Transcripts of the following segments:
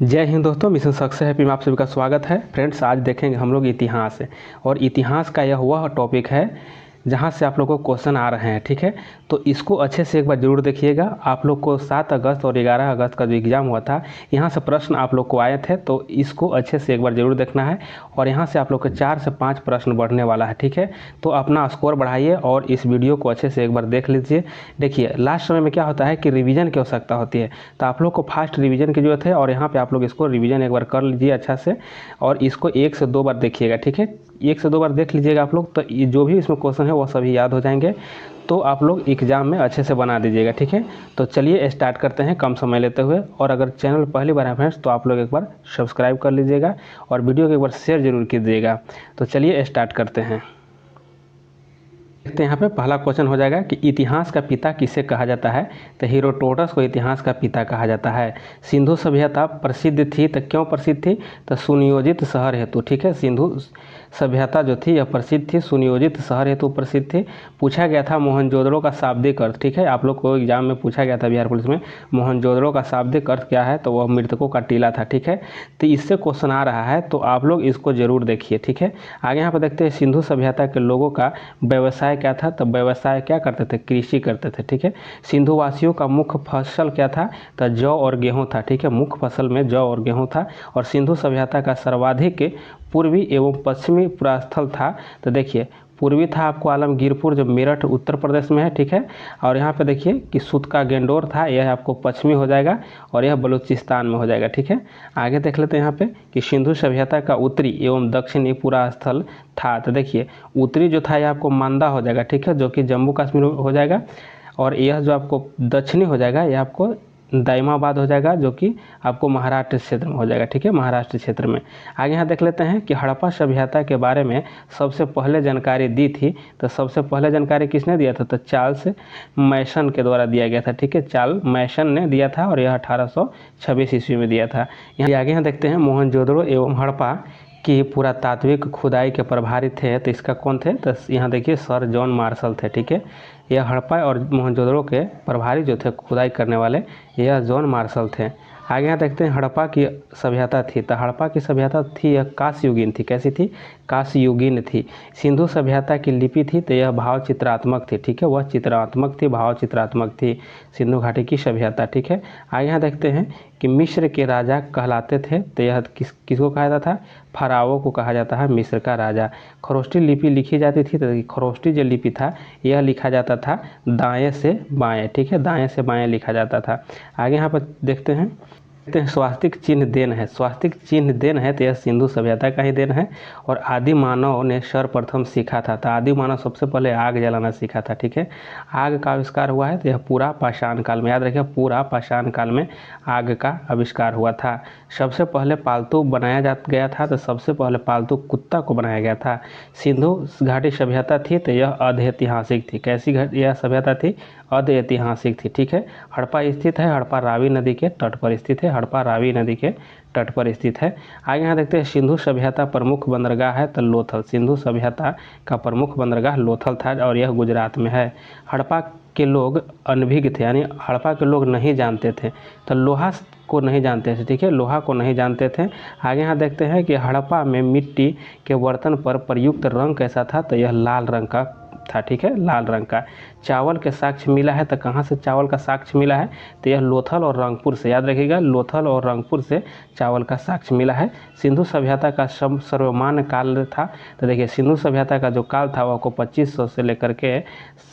जय हिंद दोस्तों, mission success happy में आप सभी का स्वागत है। फ्रेंड्स, आज देखेंगे हम लोग इतिहास और इतिहास का यह वह टॉपिक है जहां से आप लोगों को क्वेश्चन आ रहे हैं। ठीक है, तो इसको अच्छे से एक बार ज़रूर देखिएगा। आप लोग को 7 अगस्त और 11 अगस्त का जो एग्ज़ाम हुआ था, यहाँ से प्रश्न आप लोग को आए थे, तो इसको अच्छे से एक बार ज़रूर देखना है। और यहाँ से आप लोग के 4 से 5 प्रश्न बढ़ने वाला है। ठीक है, तो अपना स्कोर बढ़ाइए और इस वीडियो को अच्छे से एक बार देख लीजिए। देखिए, लास्ट समय में क्या होता है कि रिवीजन की आवश्यकता होती है, तो आप लोग को फास्ट रिवीजन की जरूरत है। और यहाँ पे आप लोग इसको रिवीजन एक बार कर लीजिए अच्छा से, और इसको 1 से 2 बार देखिएगा। ठीक है, 1 से 2 बार देख लीजिएगा आप लोग, तो ये जो भी इसमें क्वेश्चन है वो सभी याद हो जाएंगे, तो आप लोग एग्ज़ाम में अच्छे से बना दीजिएगा। ठीक है, तो चलिए स्टार्ट करते हैं कम समय लेते हुए। और अगर चैनल पहली बार है फ्रेंड्स, तो आप लोग एक बार सब्सक्राइब कर लीजिएगा और वीडियो को एक बार शेयर जरूर कीजिएगा। तो चलिए स्टार्ट करते हैं। देखते हैं, यहाँ पे पहला क्वेश्चन हो जाएगा कि इतिहास का पिता किसे कहा जाता है। तो हेरोडोटस को इतिहास का पिता कहा जाता है। सिंधु सभ्यता प्रसिद्ध थी, तो क्यों प्रसिद्ध थी? तो सुनियोजित शहर हेतु। ठीक है, सिंधु सभ्यता जो थी यह प्रसिद्ध थी, सुनियोजित शहर हेतु प्रसिद्ध थी। पूछा गया था मोहनजोदड़ो का शाब्दिक अर्थ। ठीक है, आप लोग को एग्जाम में पूछा गया था बिहार पुलिस में, मोहनजोदड़ो का शाब्दिक अर्थ क्या है? तो वह मृतकों का टीला था। ठीक है, तो इससे क्वेश्चन आ रहा है, तो आप लोग इसको जरूर देखिए। ठीक है, आगे यहाँ पर देखते हैं सिंधु सभ्यता के लोगों का व्यवसाय क्या था। तो व्यवसाय क्या करते थे? कृषि करते थे। ठीक है, सिंधु वासियों का मुख्य फसल क्या था? तो जौ और गेहूं था। ठीक है, मुख्य फसल में जौ और गेहूं था। और सिंधु सभ्यता का सर्वाधिक पूर्वी एवं पश्चिमी पुरास्थल था। तो देखिए, पूर्वी था आपको आलमगीरपुर, जो मेरठ उत्तर प्रदेश में है। ठीक है, और यहाँ पे देखिए कि सूत का गेंडोर था, यह आपको पश्चिमी हो जाएगा, और यह बलूचिस्तान में हो जाएगा। ठीक है, आगे देख लेते हैं यहाँ पे कि सिंधु सभ्यता का उत्तरी एवं दक्षिणी पुरास्थल था। तो देखिए, उत्तरी जो था यह आपको मांदा हो जाएगा। ठीक है, जो कि जम्मू कश्मीर हो जाएगा, और यह जो आपको दक्षिणी हो जाएगा यह आपको दाइमाबाद हो जाएगा, जो कि आपको महाराष्ट्र क्षेत्र में हो जाएगा। ठीक है, महाराष्ट्र क्षेत्र में। आगे यहाँ देख लेते हैं कि हड़प्पा सभ्यता के बारे में सबसे पहले जानकारी दी थी। तो सबसे पहले जानकारी किसने दिया था? तो चार्ल्स मैसन के द्वारा दिया गया था। ठीक है, चार्ल्स मैसन ने दिया था, और यह 1826 ईस्वी में दिया था। यहाँ आगे यहाँ देखते हैं मोहनजोदड़ो एवं हड़प्पा कि पुरातात्विक खुदाई के प्रभारी थे। तो इसका कौन थे? तो यहाँ देखिए सर जॉन मार्शल थे। ठीक है, यह हड़प्पा और मोहनजोदड़ो के प्रभारी जो थे खुदाई करने वाले, यह जॉन मार्शल थे। आगे यहाँ देखते हैं हड़प्पा की सभ्यता थी। तो हड़प्पा की सभ्यता थी यह कांस्ययुगीन थी। कैसी थी? कांस्ययुगीन थी। सिंधु सभ्यता की लिपि थी, तो यह भाव चित्रात्मक थी। ठीक है, वह चित्रात्मक थी, भाव चित्रात्मक थी सिंधु घाटी की सभ्यता। ठीक है, आगे यहाँ देखते हैं कि मिस्र के राजा कहलाते थे। तो यह किसको कहा जाता था? फराओ को कहा जाता है मिस्र का राजा। खरोष्टी लिपि लिखी जाती थी। तो खरोष्टी जो लिपि था यह लिखा जाता था दाएं से बाएं। ठीक है, दाएं से बाएं लिखा जाता था। आगे यहाँ पर देखते हैं स्वास्तिक चिन्ह देन है। स्वास्तिक चिन्ह देन है, तो यह सिंधु सभ्यता का ही देन है। और आदि मानव ने सर्वप्रथम सीखा था। तो आदि मानव सबसे पहले आग जलाना सीखा था। ठीक है, आग का आविष्कार हुआ है, तो यह पूरा पाषाण काल में, याद रखिए पूरा पाषाण काल में आग का आविष्कार हुआ था। सबसे पहले पालतू बनाया गया था। तो सबसे पहले पालतू कुत्ता को बनाया गया था। सिंधु घाटी सभ्यता थी, तो यह अधैतिहासिक थी। कैसी यह सभ्यता थी? अधैतिहासिक थी। ठीक है, हड़प्पा स्थित है, हड़प्पा रावी नदी के तट पर स्थित है, हड़प्पा रावी नदी के तट पर स्थित है। आगे यहाँ देखते हैं सिंधु सभ्यता प्रमुख बंदरगाह है। तो लोथल, सिंधु सभ्यता का प्रमुख बंदरगाह लोथल था, और यह गुजरात में है। हड़प्पा के लोग अनभिज्ञ थे, यानी हड़प्पा के लोग नहीं जानते थे। तो लोहा को नहीं जानते थे। ठीक है, लोहा को नहीं जानते थे। आगे यहाँ देखते हैं कि हड़प्पा में मिट्टी के बर्तन पर प्रयुक्त रंग कैसा था? तो यह लाल रंग का था। ठीक है, लाल रंग का। चावल के साक्ष्य मिला है। तो कहाँ से चावल का साक्ष्य मिला है? तो यह लोथल और रंगपुर से, याद रखिएगा लोथल और रंगपुर से चावल का साक्ष्य मिला है। सिंधु सभ्यता का सर्वमान्य काल था। तो देखिए, सिंधु सभ्यता का जो काल था वह को 2500 से लेकर के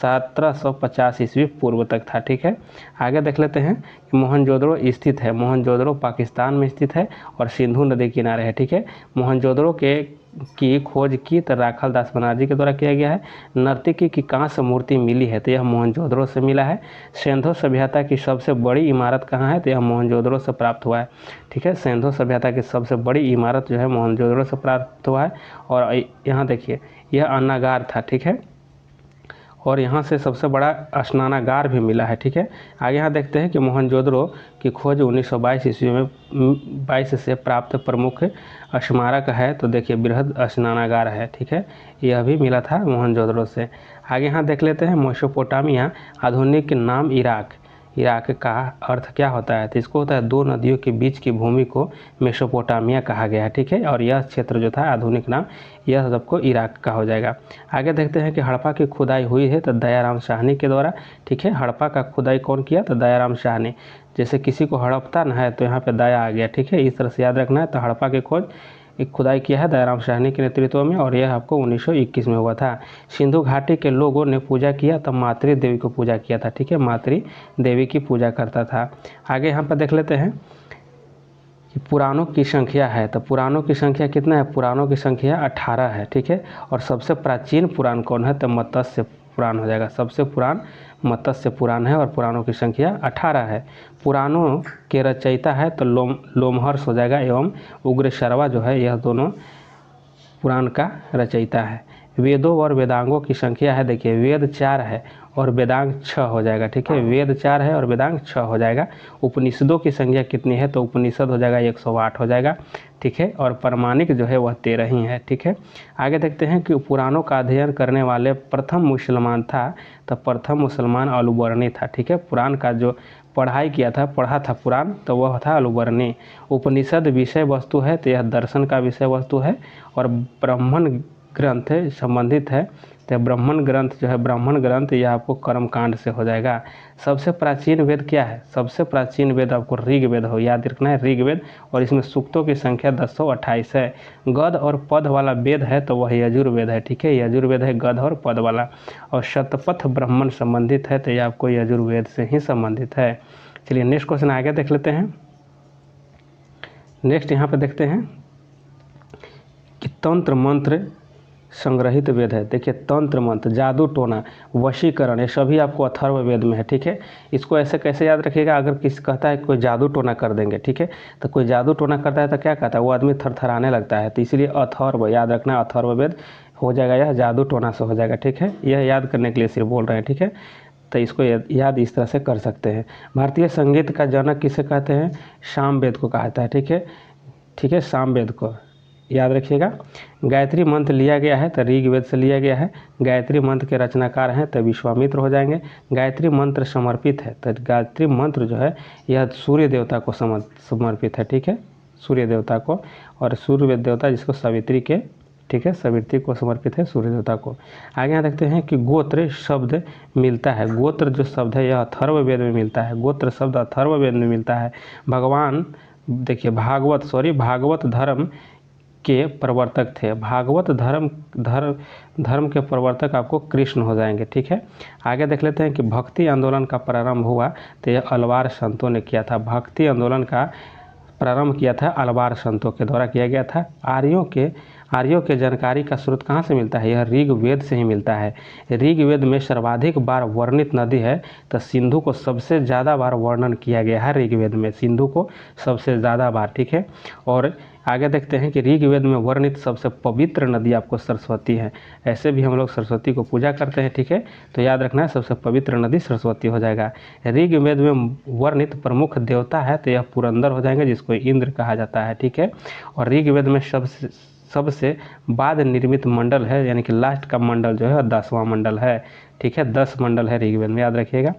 1750 ईस्वी पूर्व तक था। ठीक है, आगे देख लेते हैं कि मोहनजोदड़ो स्थित है। मोहनजोदड़ो पाकिस्तान में स्थित है और सिंधु नदी किनारे है। ठीक है, मोहनजोदड़ो की खोज की तो राखल दास बनर्जी के द्वारा किया गया है। नर्तकी की कांस्य मूर्ति मिली है, तो यह मोहनजोदड़ो से मिला है। सिंधु सभ्यता की सबसे बड़ी इमारत कहाँ है? तो यह मोहनजोदड़ो से प्राप्त हुआ है। ठीक है, सिंधु सभ्यता की सबसे बड़ी इमारत जो है मोहनजोदड़ो से प्राप्त हुआ है। और यहाँ देखिए यह अन्नागार था। ठीक है, और यहाँ से सबसे बड़ा स्नानागार भी मिला है। ठीक है, आगे यहाँ देखते हैं कि मोहनजोदड़ो की खोज 1922 ईस्वी में 22 से प्राप्त प्रमुख स्मारक है। तो देखिए बृहद स्नानागार है। ठीक है, यह भी मिला था मोहनजोदड़ो से। आगे यहाँ देख लेते हैं मेसोपोटामिया, आधुनिक नाम इराक। इराक का अर्थ क्या होता है, तो इसको होता है 2 नदियों के बीच की भूमि को मेसोपोटामिया कहा गया है, ठीक है। और यह क्षेत्र जो था आधुनिक नाम यह सबको इराक का हो जाएगा। आगे देखते हैं कि हड़प्पा की खुदाई हुई है तो दयाराम साहनी के द्वारा, ठीक है। हड़प्पा का खुदाई कौन किया, तो दयाराम साहनी। जैसे किसी को हड़पता न है तो यहाँ पे दया आ गया, ठीक है, इस तरह से याद रखना है। तो हड़प्पा की खोज एक खुदाई किया है दयाराम साहनी के नेतृत्व में, और यह आपको 1921 में हुआ था। सिंधु घाटी के लोगों ने पूजा किया तब मातृ देवी को पूजा किया था, ठीक है, मातृ देवी की पूजा करता था। आगे यहाँ पर देख लेते हैं कि पुराणों की संख्या है, तो पुराणों की संख्या कितना है, पुराणों की संख्या 18 है, ठीक है। और सबसे प्राचीन पुराण कौन है, तो मत्स्य पुराण हो जाएगा। सबसे पुरान मत्स्य पुराण है और पुराणों की संख्या 18 है। पुराणों के रचयिता है तो लोमहर्ष हो जाएगा, एवं उग्रशर्वा जो है यह दोनों पुराण का रचयिता है। वेदों और वेदांगों की संख्या है, देखिए वेद 4 है और वेदांग 6 हो जाएगा, ठीक है, वेद 4 है और वेदांग 6 हो जाएगा। उपनिषदों की संख्या कितनी है, तो उपनिषद हो जाएगा 108 हो जाएगा, ठीक है। और प्रमाणिक जो है वह 13 ही है, ठीक है। आगे देखते हैं कि पुराणों का अध्ययन करने वाले प्रथम मुसलमान था, तो प्रथम मुसलमान अलुबर्नी था, ठीक है। पुराण का जो पढ़ाई किया था, पढ़ा था पुराण, तो वह था अलुबर्नी। उपनिषद विषय वस्तु है तो यह दर्शन का विषय वस्तु है, और ब्राह्मण ग्रंथ संबंधित है, तो ब्राह्मण ग्रंथ जो है, ब्राह्मण ग्रंथ यह आपको कर्मकांड से हो जाएगा। सबसे प्राचीन वेद क्या है, सबसे प्राचीन वेद आपको ऋग्वेद हो, याद रखना है ऋग्वेद, और इसमें सूक्तों की संख्या 1028 है। गद और पद वाला वेद है तो वह यजुर्वेद है, ठीक है, यजुर्वेद है गद और पद वाला। और शतपथ ब्राह्मण संबंधित है तो यह आपको यजुर्वेद से ही संबंधित है। चलिए नेक्स्ट क्वेश्चन आगे देख लेते हैं। नेक्स्ट यहाँ पे देखते हैं कि तंत्र मंत्र संग्रहित वेद है। देखिए तंत्र मंत्र, जादू टोना, वशीकरण, ये सभी आपको अथर्व वेद में है, ठीक है। इसको ऐसे कैसे याद रखिएगा, अगर किसी कहता है कोई जादू टोना कर देंगे, ठीक है, तो कोई जादू टोना करता है तो क्या कहता है, वो आदमी थरथराने लगता है, तो इसलिए अथर्व याद रखना, अथर्व वेद हो जाएगा, यह जादू टोना से हो जाएगा, ठीक है। यह याद करने के लिए सिर्फ बोल रहे हैं, ठीक है, तो इसको याद इस तरह से कर सकते हैं। भारतीय संगीत का जनक किसे कहते हैं, सामवेद को कहता है, ठीक है, ठीक है, सामवेद को याद रखिएगा। गायत्री मंत्र लिया गया है तो ऋग्वेद से लिया गया है। गायत्री मंत्र के रचनाकार हैं तो विश्वामित्र हो जाएंगे। गायत्री मंत्र समर्पित है तो गायत्री मंत्र जो है यह सूर्य देवता को समर्पित है, ठीक है, सूर्य देवता को, और सूर्य देवता जिसको सावित्री के, ठीक है, सावित्री को समर्पित है, सूर्य देवता को। आगे यहाँ देखते हैं कि गोत्र शब्द मिलता है, गोत्र जो शब्द है यह अथर्व वेद में मिलता है, गोत्र शब्द अथर्व वेद में मिलता है। भगवान देखिए भागवत धर्म के प्रवर्तक थे, भागवत धर्म के प्रवर्तक आपको कृष्ण हो जाएंगे, ठीक है। आगे देख लेते हैं कि भक्ति आंदोलन का प्रारंभ हुआ तो यह अलवार संतों ने किया था। भक्ति आंदोलन का प्रारंभ किया था अलवार संतों के द्वारा किया गया था। आर्यों के जानकारी का स्रोत कहाँ से मिलता है, यह ऋग्वेद से ही मिलता है। ऋग्वेद में सर्वाधिक बार वर्णित नदी है तो सिंधु को सबसे ज़्यादा बार वर्णन किया गया है ऋग्वेद में, सिंधु को सबसे ज़्यादा बार, ठीक है। और आगे देखते हैं कि ऋग्वेद में वर्णित सबसे पवित्र नदी आपको सरस्वती है। ऐसे भी हम लोग सरस्वती को पूजा करते हैं, ठीक है, तो याद रखना है सबसे पवित्र नदी सरस्वती हो जाएगा। ऋग्वेद में वर्णित प्रमुख देवता है तो यह पुरंदर हो जाएंगे, जिसको इंद्र कहा जाता है, ठीक है। और ऋग्वेद में सबसे बाद निर्मित मंडल है, यानी कि लास्ट का मंडल जो है 10वां मंडल है, ठीक है, 10 मंडल है ऋग्वेद में, याद रखिएगा।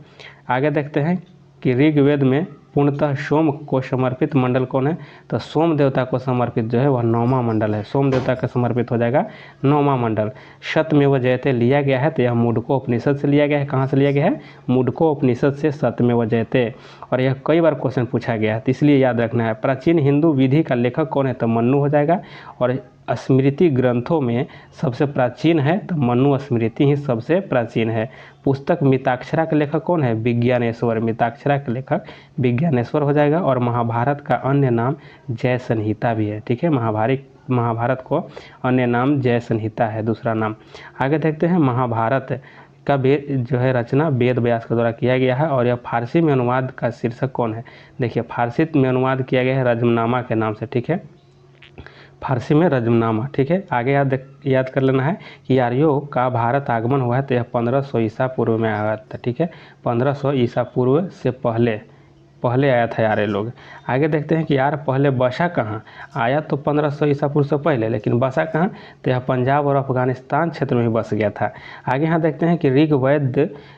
आगे देखते हैं कि ऋग्वेद में पूर्णतः सोम को समर्पित मंडल कौन है, तो सोम देवता को समर्पित जो है वह 9वां मंडल है, सोम देवता का समर्पित हो जाएगा 9वां मंडल। सत्यमेव जयते लिया गया है तो यह मुंडको उपनिषद से लिया गया है। कहाँ से लिया गया है, मुंडको उपनिषद से सत्यमेव जयते, और यह कई बार क्वेश्चन पूछा गया है तो इसलिए याद रखना है। प्राचीन हिंदू विधि का लेखक कौन है, तो मन्नु हो जाएगा। और स्मृति ग्रंथों में सबसे प्राचीन है तो मनु स्मृति ही सबसे प्राचीन है। पुस्तक मिताक्षरा के लेखक कौन है, विज्ञानेश्वर, मिताक्षरा के लेखक विज्ञानेश्वर हो जाएगा। और महाभारत का अन्य नाम जय संहिता भी है, ठीक है, महाभारत को अन्य नाम जय संहिता है, दूसरा नाम। आगे देखते हैं महाभारत का जो है रचना वेद व्यास के द्वारा किया गया है। और यह फारसी में अनुवाद का शीर्षक कौन है, देखिए फारसी में अनुवाद किया गया है रजमनामा के नाम से, ठीक है, फारसी में रजमनामा, ठीक है। आगे याद कर लेना है कि आर्यों का भारत आगमन हुआ है तो यह 1500 ईसा पूर्व में आया था, ठीक है, 1500 ईसा पूर्व से पहले आया था आर्य लोग। आगे देखते हैं कि यार पहले बसा कहाँ, आया तो 1500 ईसा पूर्व से पहले, लेकिन बसा कहाँ, तो यह पंजाब और अफगानिस्तान क्षेत्र में ही बस गया था। आगे यहाँ देखते हैं कि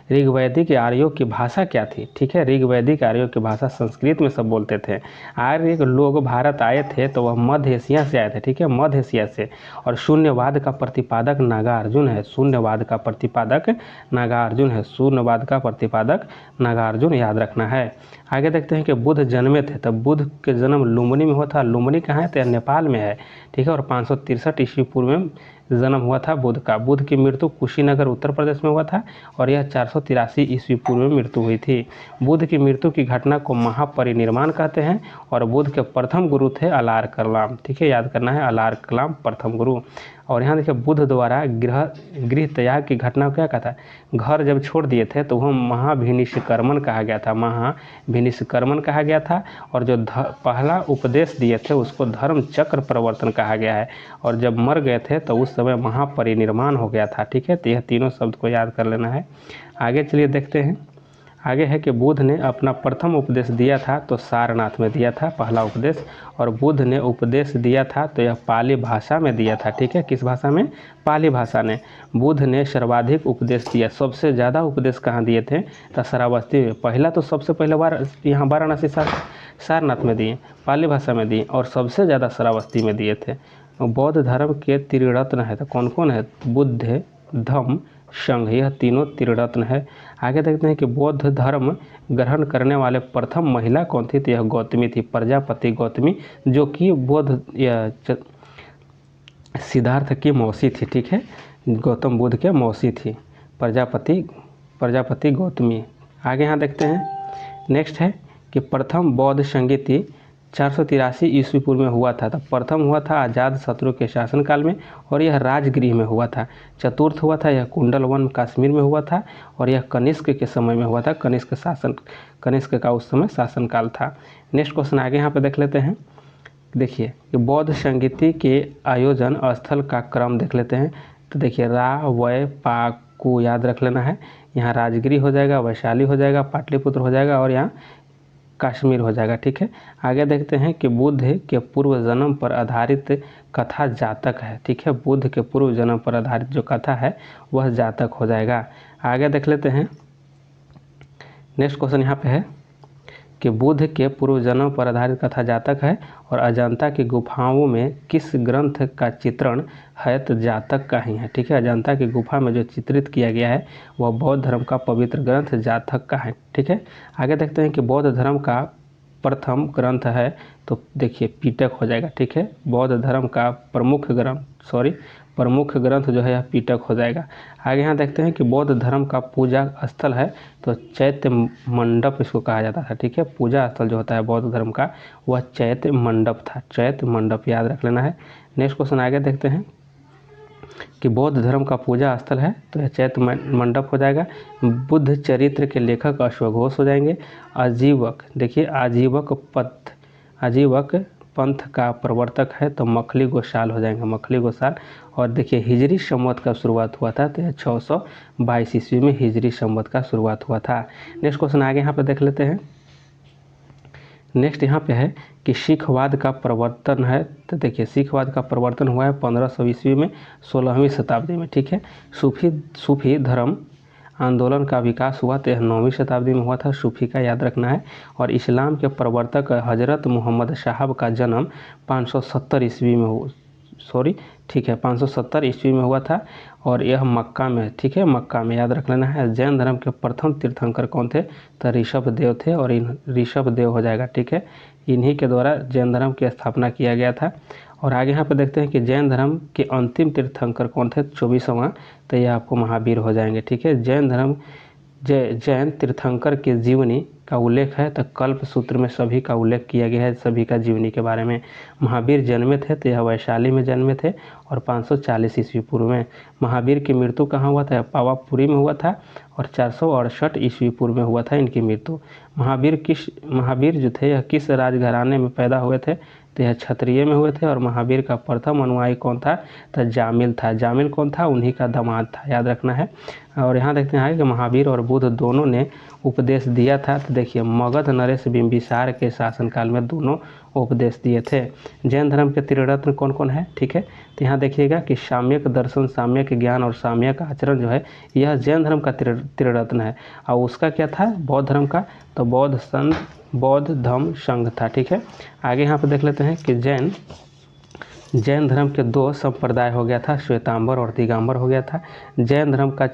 ऋग्वैदिक आर्यों की भाषा क्या थी, ठीक है। ऋग्वैदिक आर्यों की भाषा संस्कृत में सब बोलते थे। आर्य लोग भारत आए थे तो वह मध्य एशिया से आए थे, ठीक है, मध्य एशिया से। और शून्यवाद का प्रतिपादक नागार्जुन है, शून्यवाद का प्रतिपादक नागार्जुन है, शून्यवाद का प्रतिपादक नागार्जुन, याद रखना है। आगे देखते हैं कि बुद्ध जन्मे थे, तब बुद्ध के जन्म लुम्बिनी में हुआ था। लुम्बिनी कहाँ है, तो नेपाल में है, ठीक है। और 563 ईस्वी पूर्व में जन्म हुआ था बुद्ध का। बुद्ध की मृत्यु कुशीनगर उत्तर प्रदेश में हुआ था और यह 483 ईस्वी पूर्व में मृत्यु हुई थी। बुद्ध की मृत्यु की घटना को महापरिनिर्वाण कहते हैं। और बुद्ध के प्रथम गुरु थे अलार कलाम, ठीक है, याद करना है, अलार कलाम प्रथम गुरु। और यहाँ देखिए बुद्ध द्वारा गृह त्याग की घटना को क्या कहता है, घर जब छोड़ दिए थे तो वह महाभिनिष्क्रमण कहा गया था, महाभिनिष्क्रमण कहा गया था। और जो पहला उपदेश दिए थे उसको धर्म चक्र प्रवर्तन कहा गया है। और जब मर गए थे तो उस समय महापरिनिर्वाण हो गया था, ठीक है। तो यह तीनों शब्द को याद कर लेना है। आगे चलिए देखते हैं। आगे है कि बुद्ध ने अपना प्रथम उपदेश दिया था तो सारनाथ में दिया था पहला उपदेश। और बुद्ध ने उपदेश दिया था तो यह पाली भाषा में दिया था, ठीक है। किस भाषा में, पाली भाषा ने। बुद्ध ने सर्वाधिक उपदेश दिया, सबसे ज़्यादा उपदेश कहाँ दिए थे, तो श्रावस्ती में। पहला तो सबसे पहले बार यहाँ वाराणसी सारनाथ में दिए, पाली भाषा में दिए, और सबसे ज़्यादा श्रावस्ती में दिए थे। बौद्ध धर्म के त्रिरत्न है, तो कौन कौन है, बुद्ध, धम्म, संघ, यह तीनों त्रिरत्न है। आगे देखते हैं कि बौद्ध धर्म ग्रहण करने वाले प्रथम महिला कौन थी, तो यह गौतमी थी, प्रजापति गौतमी, जो कि सिद्धार्थ की मौसी थी, ठीक है, गौतम बुद्ध के मौसी थी, प्रजापति गौतमी। आगे यहाँ देखते हैं, नेक्स्ट है कि प्रथम बौद्ध संगीति 483 ईस्वी पूर्व में हुआ था। तब प्रथम हुआ था आज़ाद शत्रु के शासनकाल में और यह राजगृह में हुआ था। चतुर्थ हुआ था यह कुंडलवन कश्मीर में हुआ था और यह कनिष्क के समय में हुआ था। कनिष्क का उस समय शासनकाल था। नेक्स्ट क्वेश्चन आगे यहाँ पे देख लेते हैं। देखिए कि बौद्ध संगीति के आयोजन स्थल का क्रम देख लेते हैं। तो देखिए रा, वै, पा, को याद रख लेना है। यहाँ राजगिरी हो जाएगा, वैशाली हो जाएगा, पाटलिपुत्र हो जाएगा और यहाँ कश्मीर हो जाएगा, ठीक है। आगे देखते हैं कि बुद्ध के पूर्व जन्म पर आधारित कथा जातक है, ठीक है। बुद्ध के पूर्व जन्म पर आधारित जो कथा है वह जातक हो जाएगा। आगे देख लेते हैं। नेक्स्ट क्वेश्चन यहाँ पे है कि बुद्ध के पूर्व जन्म पर आधारित कथा जातक है और अजंता की गुफाओं में किस ग्रंथ का चित्रण है, तो जातक का ही है, ठीक है। अजंता की गुफा में जो चित्रित किया गया है वह बौद्ध धर्म का पवित्र ग्रंथ जातक का है, ठीक है। आगे देखते हैं कि बौद्ध धर्म का प्रथम ग्रंथ है, तो देखिए पिटक हो जाएगा, ठीक है। बौद्ध धर्म का प्रमुख ग्रंथ जो है यह पिटक हो जाएगा। आगे यहाँ देखते हैं कि बौद्ध धर्म का पूजा स्थल है, तो चैत्य मंडप इसको कहा जाता था, ठीक है। पूजा स्थल जो होता है बौद्ध धर्म का वह चैत्य मंडप था, चैत्य मंडप याद रख लेना है। नेक्स्ट क्वेश्चन आगे देखते हैं कि बौद्ध धर्म का पूजा स्थल है, तो यह चैत्य मंडप हो जाएगा। बुद्ध चरित्र के लेखक अश्वघोष हो जाएंगे। आजीवक, देखिए आजीवक पंथ का प्रवर्तक है तो मखली गोसाल हो जाएंगे, मखली गोसाल। और देखिए हिजरी संवत का शुरुआत हुआ था, तो यह 622 ईस्वी में हिजरी संवत का शुरुआत हुआ था। नेक्स्ट क्वेश्चन आगे यहाँ पे देख लेते हैं। नेक्स्ट यहाँ पे है कि सिखवाद का प्रवर्तन है, तो देखिए सिखवाद का प्रवर्तन हुआ है 1500 ईस्वी में, 16वीं शताब्दी में, ठीक है। सूफी धर्म आंदोलन का विकास हुआ तो यह 9वीं शताब्दी में हुआ था, सूफी का याद रखना है। और इस्लाम के प्रवर्तक हजरत मोहम्मद साहब का जन्म 570 ईस्वी में 570 ईस्वी में हुआ था और यह मक्का में, ठीक है, मक्का में याद रख लेना है। जैन धर्म के प्रथम तीर्थंकर कौन थे, तो ऋषभ देव थे और ऋषभ देव हो जाएगा, ठीक है। इन्हीं के द्वारा जैन धर्म की स्थापना किया गया था। और आगे यहाँ पे देखते हैं कि जैन धर्म के अंतिम तीर्थंकर कौन थे, 24वां, तो ये आपको महावीर हो जाएंगे, ठीक है। जैन तीर्थंकर के जीवनी का उल्लेख है, तो कल्प सूत्र में सभी का उल्लेख किया गया है, सभी का जीवनी के बारे में। महावीर जन्मे थे तो यह वैशाली में जन्मे थे और 540 ईस्वी पूर्व में। महावीर की मृत्यु कहाँ हुआ था, पावापुरी में हुआ था और 468 ईस्वी पूर्व में हुआ था इनकी मृत्यु। महावीर जो थे यह किस राजघराने में पैदा हुए थे, तो यह क्षत्रिय में हुए थे। और महावीर का प्रथम अनुयायी कौन था, तो जामिल था। जामिल कौन था, उन्हीं का दामाद था, याद रखना है। और यहाँ देखते हैं कि महावीर और बुद्ध दोनों ने उपदेश दिया था, तो देखिए मगध नरेश बिंबिसार के शासनकाल में दोनों उपदेश दिए थे। जैन धर्म के त्रिरत्न कौन कौन है, ठीक है। तो यहाँ देखिएगा कि साम्यक दर्शन, साम्यक ज्ञान और साम्यक आचरण जो है यह जैन धर्म का त्रिरत्न है। और उसका क्या था बौद्ध धर्म का, तो बौद्ध संघ, बौद्ध धम्म संघ था, ठीक है। आगे यहाँ पर देख लेते हैं कि जैन धर्म के दो संप्रदाय हो गया था, श्वेतांबर और दिगंबर हो गया था। जैन धर्म का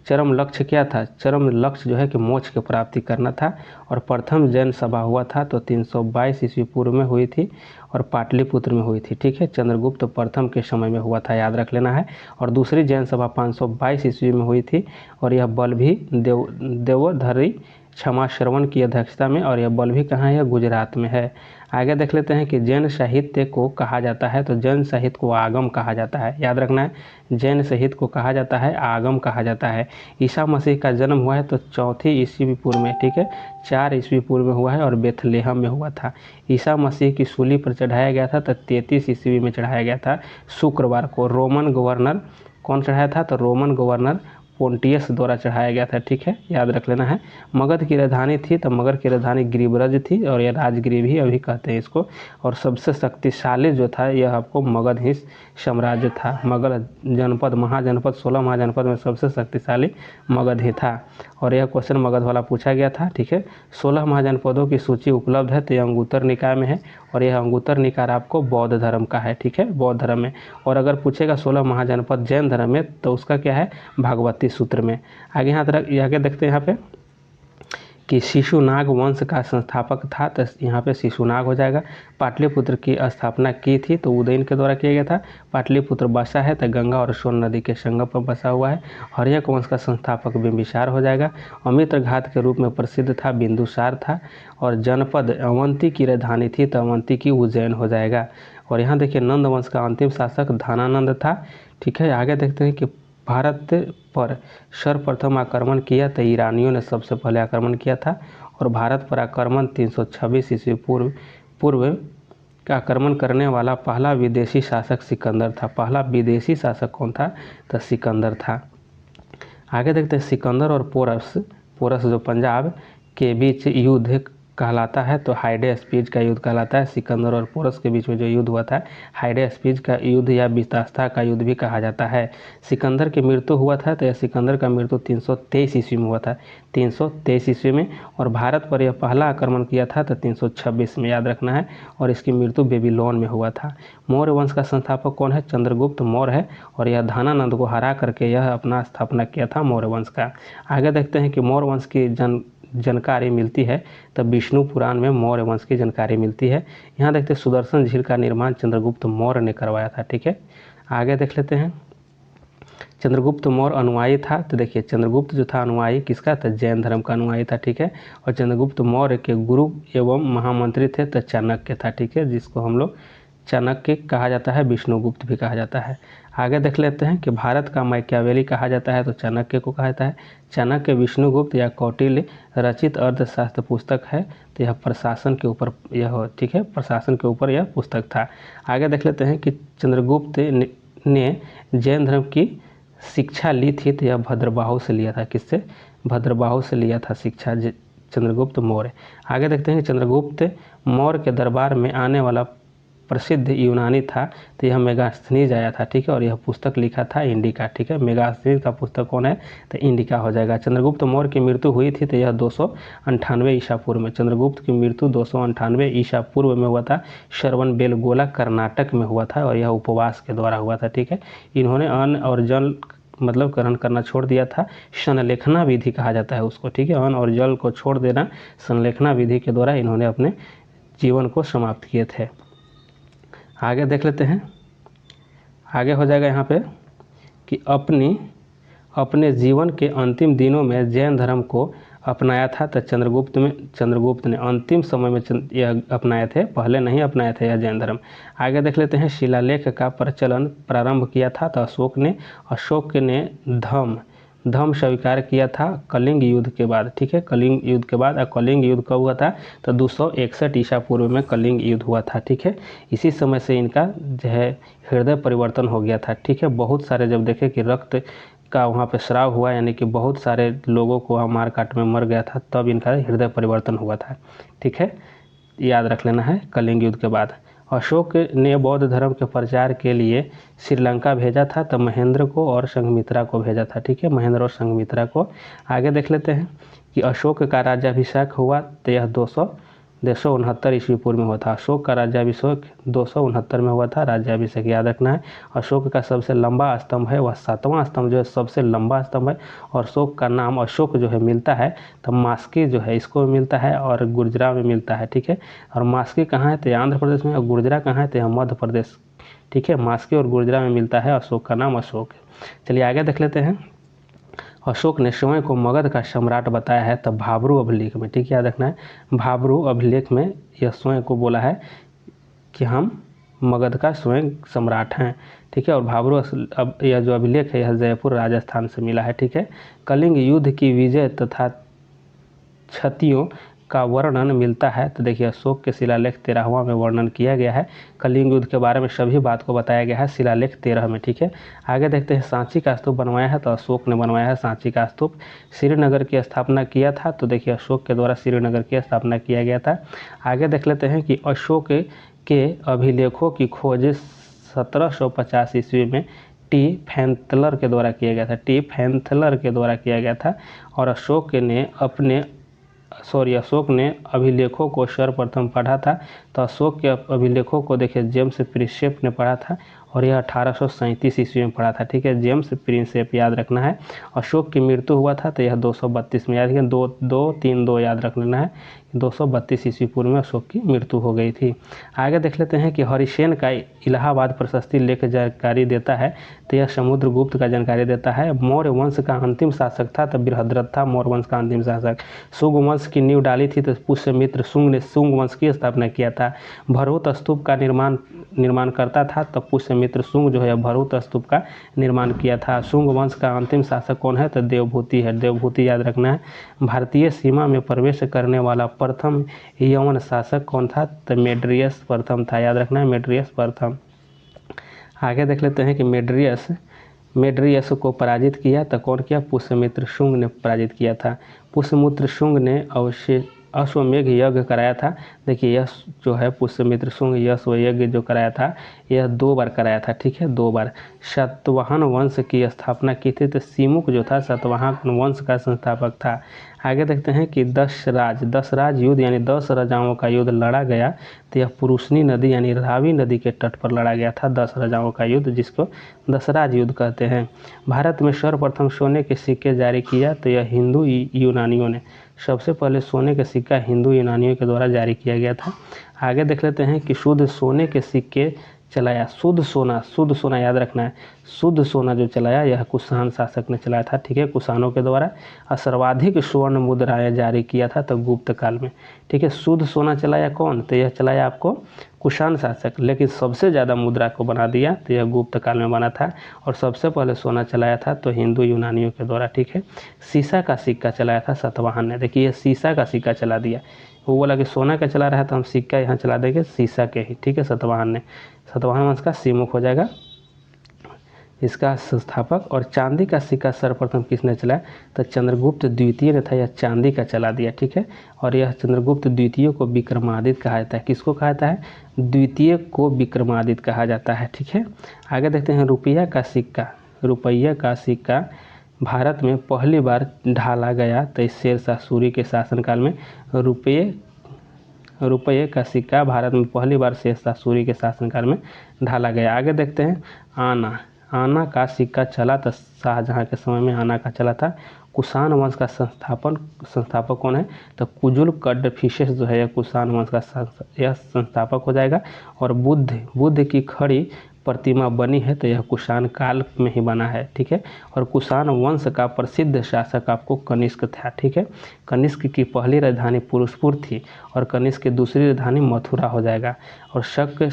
चरम लक्ष्य क्या था, चरम लक्ष्य जो है कि मोक्ष की प्राप्ति करना था। और प्रथम जैन सभा हुआ था तो 322 ईस्वी पूर्व में हुई थी और पाटलिपुत्र में हुई थी, ठीक है। चंद्रगुप्त प्रथम के समय में हुआ था, याद रख लेना है। और दूसरी जैन सभा 522 ईस्वी में हुई थी और यह बल्लभी देवोधरी क्षमा श्रवण की अध्यक्षता में, और यह बल्लभी कहाँ है, गुजरात में है। आगे देख लेते हैं कि जैन साहित्य को कहा जाता है, तो जैन साहित्य को आगम कहा जाता है, याद रखना है। जैन साहित्य को कहा जाता है, आगम कहा जाता है। ईसा मसीह का जन्म हुआ है तो 4 ईस्वी पूर्व में, ठीक है, 4 ईस्वी पूर्व में हुआ है और बेथलेहम में हुआ था। ईसा मसीह की सूली पर चढ़ाया गया था तो 33 ईस्वी में चढ़ाया गया था शुक्रवार को। रोमन गवर्नर कौन चढ़ाया था, तो रोमन गवर्नर पोंटियस द्वारा चढ़ाया गया था, ठीक है, याद रख लेना है। मगध की राजधानी थी तो मगध की राजधानी गिरिब्रज थी और यह राजगिरी भी अभी कहते हैं इसको। और सबसे शक्तिशाली जो था यह आपको मगध ही साम्राज्य था। मगध जनपद महाजनपद 16 महाजनपद में सबसे शक्तिशाली मगध ही था। और यह क्वेश्चन मगध वाला पूछा गया था, ठीक है। 16 महाजनपदों की सूची उपलब्ध है तो यह अंगुत्तर निकाय में है और यह अंगुत्तर निकाय आपको बौद्ध धर्म का है, ठीक है, बौद्ध धर्म में। और अगर पूछेगा 16 महाजनपद जैन धर्म में तो उसका क्या है, भागवती सूत्र में। आगे आगे देखते हैं यहाँ पे कि शिशुनाग वंश का संस्थापक था, तो यहाँ पे शिशुनाग हो जाएगा। पाटलिपुत्र की स्थापना की थी तो उदयन के द्वारा किया गया था। पाटलिपुत्र बसा है तो गंगा और सोन नदी के संगम पर बसा हुआ है। हर्यक वंश का संस्थापक बिंबिसार हो जाएगा। अमित्र घात के रूप में प्रसिद्ध था, बिंदुसार था। और जनपद अवंती की राजधानी थी तो अवंती की उज्जैन हो जाएगा। और यहाँ देखिए नंद वंश का अंतिम शासक धनानंद था, ठीक है। आगे देखते हैं कि भारत पर सर्वप्रथम आक्रमण किया तो ईरानियों ने सबसे पहले आक्रमण किया था। और भारत पर आक्रमण 326 ईस्वी पूर्व का आक्रमण करने वाला पहला विदेशी शासक सिकंदर था। पहला विदेशी शासक कौन था, तो सिकंदर था। आगे देखते हैं सिकंदर और पोरस जो पंजाब के बीच युद्ध कहलाता है तो हाइडे स्पीज का युद्ध कहलाता है। सिकंदर और पोरस के बीच में जो युद्ध हुआ था हाइडे स्पीज का युद्ध या बितास्ता का युद्ध भी कहा जाता है। सिकंदर की मृत्यु हुआ था तो यह सिकंदर का मृत्यु 323 ईस्वी में हुआ था, 323 ईस्वी में। और भारत पर यह पहला आक्रमण किया था तो 326 में, याद रखना है। और इसकी मृत्यु बेबीलोन में हुआ था। मौर्य वंश का संस्थापक कौन है, चंद्रगुप्त मौर्य है। और यह धनानंद को हरा करके यह अपना स्थापना किया था मौर्य वंश का। आगे देखते हैं कि मौर्य वंश की जानकारी मिलती है तब विष्णु पुराण में मौर्य वंश की जानकारी मिलती है। यहाँ देखते हैं सुदर्शन झील का निर्माण चंद्रगुप्त मौर्य ने करवाया था, ठीक है। आगे देख लेते हैं चंद्रगुप्त मौर्य अनुयायी था, तो देखिए चंद्रगुप्त जो था अनुयायी किसका, तो जैन धर्म का अनुयायी था, ठीक है। और चंद्रगुप्त मौर्य के गुरु एवं महामंत्री थे तो चाणक्य था, ठीक है, जिसको हम लोग चाणक्य कहा जाता है, विष्णुगुप्त भी कहा जाता है। आगे देख लेते हैं कि भारत का मैकियावेली कहा जाता है तो चाणक्य को कहा जाता है। चाणक्य विष्णुगुप्त या कौटिल्य रचित अर्थशास्त्र पुस्तक है तो यह प्रशासन के ऊपर यह, ठीक है, प्रशासन के ऊपर यह पुस्तक था। आगे देख लेते हैं कि चंद्रगुप्त ने जैन धर्म की शिक्षा ली थी तो यह भद्रबाहु से लिया था, किससे, भद्रबाहु से लिया था शिक्षा चंद्रगुप्त मौर्य। आगे देखते हैं कि चंद्रगुप्त मौर्य के दरबार में आने वाला प्रसिद्ध यूनानी था तो यह मेगास्थनीज आया था, ठीक है। और यह पुस्तक लिखा था इंडिका, ठीक है। मेगास्थनीज का पुस्तक कौन है, तो इंडिका हो जाएगा। चंद्रगुप्त मौर्य की मृत्यु हुई थी तो यह 298 ईसा पूर्व में, चंद्रगुप्त की मृत्यु 298 ईसा पूर्व में हुआ था। श्रवणबेलगोला कर्नाटक में हुआ था और यह उपवास के द्वारा हुआ था, ठीक है। इन्होंने अन्न और जल मतलब ग्रहण करना छोड़ दिया था। संलेखना विधि कहा जाता है उसको, ठीक है। अन्न और जल को छोड़ देना संलेखना विधि के द्वारा इन्होंने अपने जीवन को समाप्त किए थे। आगे देख लेते हैं, आगे हो जाएगा यहाँ पे कि अपने जीवन के अंतिम दिनों में जैन धर्म को अपनाया था तो चंद्रगुप्त ने अंतिम समय में यह अपनाए थे, पहले नहीं अपनाए थे यह जैन धर्म। आगे देख लेते हैं शिलालेख का प्रचलन प्रारंभ किया था तो अशोक ने धम्म स्वीकार किया था कलिंग युद्ध के बाद, ठीक है, कलिंग युद्ध के बाद। और कलिंग युद्ध कब हुआ था, तो 261 ईसा पूर्व में कलिंग युद्ध हुआ था, ठीक है। इसी समय से इनका जो है हृदय परिवर्तन हो गया था, ठीक है। बहुत सारे जब देखे कि रक्त का वहाँ पे स्राव हुआ, यानी कि बहुत सारे लोगों को वहाँ मार काट में मर गया था, तब इनका हृदय परिवर्तन हुआ था, ठीक है। याद रख लेना है कलिंग युद्ध के बाद। अशोक ने बौद्ध धर्म के प्रचार के लिए श्रीलंका भेजा था, तो महेंद्र को और संघमित्रा को भेजा था। ठीक है, महेंद्र और संघमित्रा को। आगे देख लेते हैं कि अशोक का राज्याभिषेक हुआ तो यह 269 ईस्वी पूर्व में हुआ था। अशोक का राज्याभिषेक 269 में हुआ था। राज्याभिषेक याद रखना है। अशोक का सबसे लंबा स्तंभ है वह 7वां स्तंभ जो है सबसे लंबा स्तंभ है। और अशोक का नाम अशोक जो है मिलता है तो मास्की जो है इसको मिलता है और गुर्जरा में मिलता है। ठीक है, और मास्की कहाँ है तो आंध्र प्रदेश में, और गुर्जरा कहाँ है तो मध्य प्रदेश। ठीक है, मास्की और गुर्जरा में मिलता है अशोक का नाम अशोक। चलिए आगे देख लेते हैं। अशोक ने स्वयं को मगध का सम्राट बताया है तो भाब्रू अभिलेख में। ठीक है, याद रखना है, भाब्रू अभिलेख में यह स्वयं को बोला है कि हम मगध का स्वयं सम्राट हैं। ठीक है, और भाब्रू अब यह जो अभिलेख है यह जयपुर राजस्थान से मिला है। ठीक है, कलिंग युद्ध की विजय तथा क्षतियों का वर्णन मिलता है तो देखिए अशोक के शिलालेख 13वां में वर्णन किया गया है। कलिंग युद्ध के बारे में सभी बात को बताया गया है शिलालेख 13 में। ठीक है, आगे देखते हैं। सांची का स्तूप बनवाया है तो अशोक ने बनवाया है सांची का स्तूप। श्रीनगर की स्थापना किया था तो देखिए अशोक के द्वारा श्रीनगर की स्थापना किया गया था। आगे देख लेते हैं कि अशोक के अभिलेखों की खोज 1750 ईस्वी में टी फैंथलर के द्वारा किया गया था। टी फैंथलर के द्वारा किया गया था। और अशोक ने अभिलेखों को सर्वप्रथम पढ़ा था तो अशोक के अभिलेखों को देखिए जेम्स प्रिंसेप ने पढ़ा था और यह 1837 ईस्वी में पढ़ा था। ठीक है, जेम्स प्रिंसेप याद रखना है। अशोक की मृत्यु हुआ था तो यह 232 में, याद रखिए 232 याद रख लेना है। 232 ईस्वी पूर्व में अशोक की मृत्यु हो गई थी। आगे देख लेते हैं कि हरिसेन का इलाहाबाद प्रशस्ति लेख जानकारी देता है तो यह समुद्रगुप्त का जानकारी देता है। मौर्य वंश का अंतिम शासक था तो बृहद्रथ था मौर्य वंश का अंतिम शासक। शुंग वंश की नींव डाली थी तो पुष्यमित्र शुंग ने शुंग वंश की स्थापना किया था। भरहुत स्तूप का निर्माण करता था तो पुष्यमित्र शुंग जो है भरहुत स्तूप का निर्माण किया था। शुंग वंश का अंतिम शासक कौन है तो देवभूति है। देवभूति याद रखना है। भारतीय सीमा में प्रवेश करने वाला प्रथम यवन शासक कौन था तो मेड्रियस प्रथम था। याद रखना है, मेड्रियस प्रथम। आगे देख लेते हैं कि मेड्रियस को पराजित किया तो कौन किया, पुष्यमित्र शुंग ने पराजित किया था। पुष्यमित्र शुंग ने अश्वमेघ यज्ञ कराया था। देखिए यह जो है पुष्यमित्र शुंग यज्ञ जो कराया था यह 2 बार कराया था। ठीक है, 2 बार। सातवाहन वंश की स्थापना की थी तो सिमुक जो था सातवाहन वंश का संस्थापक था। आगे देखते हैं कि 10 राज युद्ध यानी 10 राजाओं का युद्ध लड़ा गया तो यह पुरुषनी नदी यानी रावी नदी के तट पर लड़ा गया था 10 राजाओं का युद्ध, जिसको 10 राज युद्ध कहते हैं। भारत में सर्वप्रथम सोने के सिक्के जारी किया तो यह हिंदू यूनानियों ने। सबसे पहले सोने का सिक्का हिंदू यूनानियों के द्वारा जारी किया गया था। आगे देख लेते हैं कि शुद्ध सोने के सिक्के चलाया। शुद्ध सोना याद रखना है। शुद्ध सोना जो चलाया यह कुषाण शासक ने चलाया था। ठीक है, कुषाणों के द्वारा। और सर्वाधिक स्वर्ण मुद्राएं जारी किया था तो गुप्त काल में। ठीक है, शुद्ध सोना चलाया कौन तो यह चलाया आपको कुषाण शासक, लेकिन सबसे ज़्यादा मुद्रा को बना दिया तो यह गुप्त काल में बना था। और सबसे पहले सोना चलाया था तो हिंदू यूनानियों के द्वारा। ठीक है, शीशा का सिक्का चलाया था सातवाहन ने। देखिए ये शीशा का सिक्का चला दिया। वो बोला कि सोना का चला रहा है तो हम सिक्का यहाँ चला देंगे शीशा के ही। ठीक है, सातवाहन ने। सातवाहन वंश का सिमुख हो जाएगा इसका संस्थापक। और चांदी का सिक्का सर्वप्रथम किसने चलाया तो चंद्रगुप्त द्वितीय ने था। यह चांदी का चला दिया। ठीक है, और यह चंद्रगुप्त द्वितीय को विक्रमादित्य कहा जाता है। किसको कहा जाता है, द्वितीय को विक्रमादित्य कहा जाता है। ठीक है, आगे देखते हैं रुपया का सिक्का भारत में पहली बार ढाला गया तो शेरशाह सूरी के शासनकाल में रुपये का सिक्का भारत में पहली बार शेरशाह सूरी के शासनकाल में ढाला गया। आगे देखते हैं आना का सिक्का चला तो शाहजहां के समय में आना का चला था। कुषाण वंश का संस्थापक कौन है तो कुजुल कड़फिसेस जो है यह कुषाण वंश का यह संस्थापक हो जाएगा। और बुद्ध की खड़ी प्रतिमा बनी है तो यह कुषाण काल में ही बना है। ठीक है, और कुषाण वंश का प्रसिद्ध शासक आपको कनिष्क था। ठीक है, कनिष्क की पहली राजधानी पुरुषपुर थी और कनिष्क की दूसरी राजधानी मथुरा हो जाएगा। और शक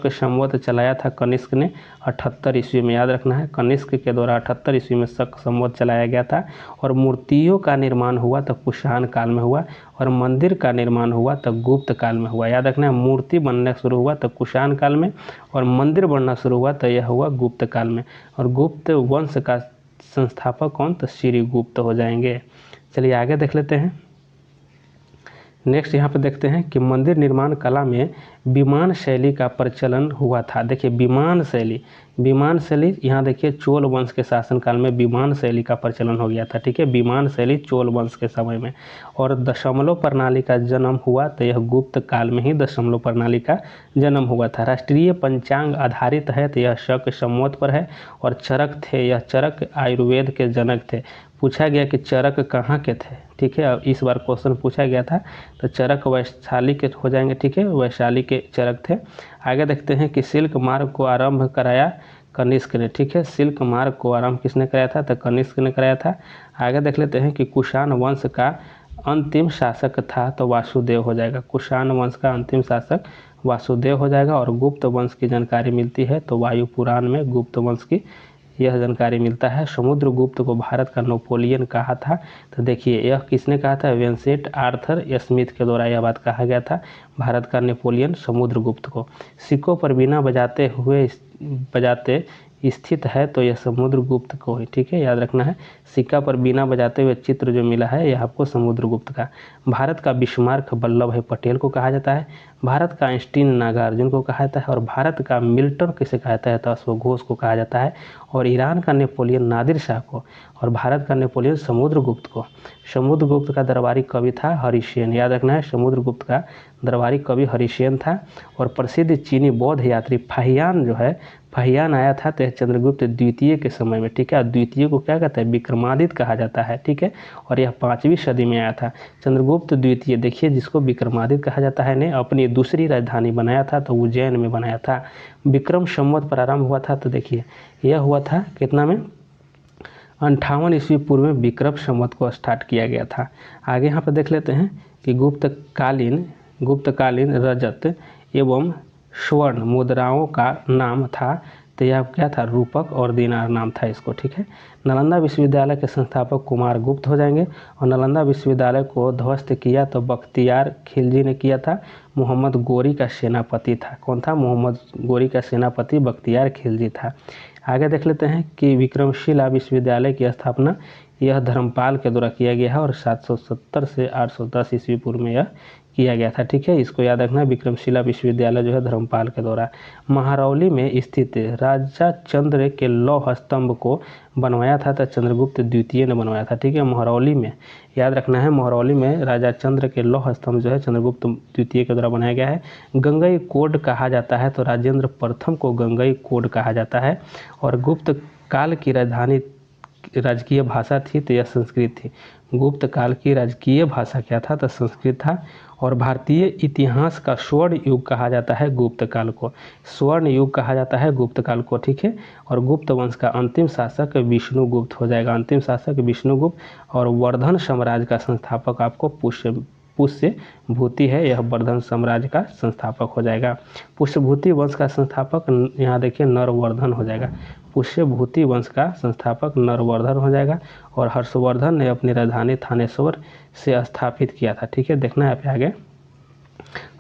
संवत चलाया था कनिष्क ने 78 ईस्वी में। याद रखना है, कनिष्क के द्वारा 78 ईस्वी में शक संवत चलाया गया था। और मूर्तियों का निर्माण हुआ तो कुषाण काल में हुआ और मंदिर का निर्माण हुआ तो गुप्त काल में हुआ। याद रखना है, मूर्ति बनना शुरू हुआ तो कुषाण काल में और मंदिर बनना शुरू हुआ तो यह हुआ गुप्त काल में। और गुप्त वंश का संस्थापक कौन तो श्रीगुप्त हो जाएंगे। चलिए आगे देख लेते हैं नेक्स्ट यहाँ पे देखते हैं कि मंदिर निर्माण कला में विमान शैली का प्रचलन हुआ था। देखिए विमान शैली यहाँ देखिए चोल वंश के शासनकाल में विमान शैली का प्रचलन हो गया था। ठीक है, विमान शैली चोल वंश के समय में। और दशमलव प्रणाली का जन्म हुआ तो यह गुप्त काल में ही दशमलव प्रणाली का जन्म हुआ था। राष्ट्रीय पंचांग आधारित है तो यह शक संवत पर है। और चरक थे, यह चरक आयुर्वेद के जनक थे। पूछा गया कि चरक कहाँ के थे। ठीक है, अब इस बार क्वेश्चन पूछा गया था तो चरक वैशाली के हो जाएंगे। ठीक है, वैशाली के चरक थे। आगे देखते हैं कि सिल्क मार्ग को आरंभ कराया कनिष्क ने। ठीक है, सिल्क मार्ग को आरंभ किसने कराया था तो कनिष्क ने कराया था। आगे देख लेते हैं कि कुषाण वंश का अंतिम शासक था तो वासुदेव हो जाएगा। कुषाण वंश का अंतिम शासक वासुदेव हो जाएगा। और गुप्त वंश की जानकारी मिलती है तो वायु पुराण में गुप्त वंश की यह जानकारी मिलता है। समुद्रगुप्त को भारत का नेपोलियन कहा था तो देखिए यह किसने कहा था, विंसेंट आर्थर स्मिथ के द्वारा यह बात कहा गया था, भारत का नेपोलियन समुद्रगुप्त को। सिक्कों पर बीना बजाते स्थित है तो यह समुद्रगुप्त को ही। ठीक है, याद रखना है, सिक्का पर बीना बजाते हुए चित्र जो मिला है यह आपको समुद्रगुप्त का। भारत का बिस्मार्क वल्लभ भाई पटेल को कहा जाता है। भारत का आइंस्टीन नागार्जुन को कहा जाता है। और भारत का मिल्टन किसे कहा जाता है तो अश्वघोष घोष को कहा जाता है। और ईरान का नेपोलियन नादिर शाह को। और भारत का नेपोलियन समुद्रगुप्त को। समुद्रगुप्त का दरबारी कवि था हरिसेन। याद रखना है, समुद्रगुप्त का दरबारी कवि हरिसेन था। और प्रसिद्ध चीनी बौद्ध यात्री फाहियान जो है, फाहियान आया था तो चंद्रगुप्त द्वितीय के समय में। ठीक है, द्वितीय को क्या कहता है, विक्रमादित्य कहा जाता है। ठीक है, और यह 5वीं सदी में आया था। चंद्रगुप्त द्वितीय देखिए जिसको विक्रमादित्य कहा जाता है ने अपनी दूसरी राजधानी बनाया था तो उज्जैन में बनाया था। विक्रम संवत प्रारंभ हुआ था तो देखिए यह हुआ था कितना में, 58 ईस्वी पूर्व में विक्रम संवत को स्टार्ट किया गया था। आगे यहाँ पर देख लेते हैं कि गुप्तकालीन रजत एवं स्वर्ण मुद्राओं का नाम था तो यह क्या था, रूपक और दीनार नाम था इसको। ठीक है, नालंदा विश्वविद्यालय के संस्थापक कुमार गुप्त हो जाएंगे। और नालंदा विश्वविद्यालय को ध्वस्त किया तो बख्तियार खिलजी ने किया था। मोहम्मद गोरी का सेनापति था। कौन था, मोहम्मद गोरी का सेनापति बख्तियार खिलजी था। आगे देख लेते हैं कि विक्रमशिला विश्वविद्यालय की स्थापना यह धर्मपाल के द्वारा किया गया है। और 770 से 810 ईस्वी पूर्व में यह किया गया था। ठीक है, इसको याद रखना, विक्रमशिला विश्वविद्यालय जो है धर्मपाल के द्वारा। महारौली में स्थित राजा चंद्र के लौह स्तंभ को बनवाया था तो चंद्रगुप्त द्वितीय ने बनवाया था। ठीक है, महरौली में याद रखना है, महरौली में राजा चंद्र के लौह स्तंभ जो है चंद्रगुप्त द्वितीय के द्वारा बनाया गया है। गंगई कोड कहा जाता है तो राजेंद्र प्रथम को गंगई कोड कहा जाता है। और गुप्त काल की राजकीय भाषा थी तो यह संस्कृत थी। गुप्त काल की राजकीय भाषा क्या था तो संस्कृत था। और भारतीय इतिहास का स्वर्ण युग कहा जाता है गुप्त काल को। स्वर्ण युग कहा जाता है गुप्त काल को। ठीक है, और गुप्त वंश का अंतिम शासक विष्णुगुप्त हो जाएगा, अंतिम शासक विष्णुगुप्त। और वर्धन साम्राज्य का संस्थापक आपको पुष्यभूति है, यह वर्धन साम्राज्य का संस्थापक हो जाएगा। पुष्यभूति वंश का संस्थापक यहाँ देखिए नरवर्धन हो जाएगा। पुष्यभूति वंश का संस्थापक नरवर्धन हो जाएगा। और हर्षवर्धन ने अपनी राजधानी थानेश्वर से स्थापित किया था। ठीक है, देखना है पे आगे,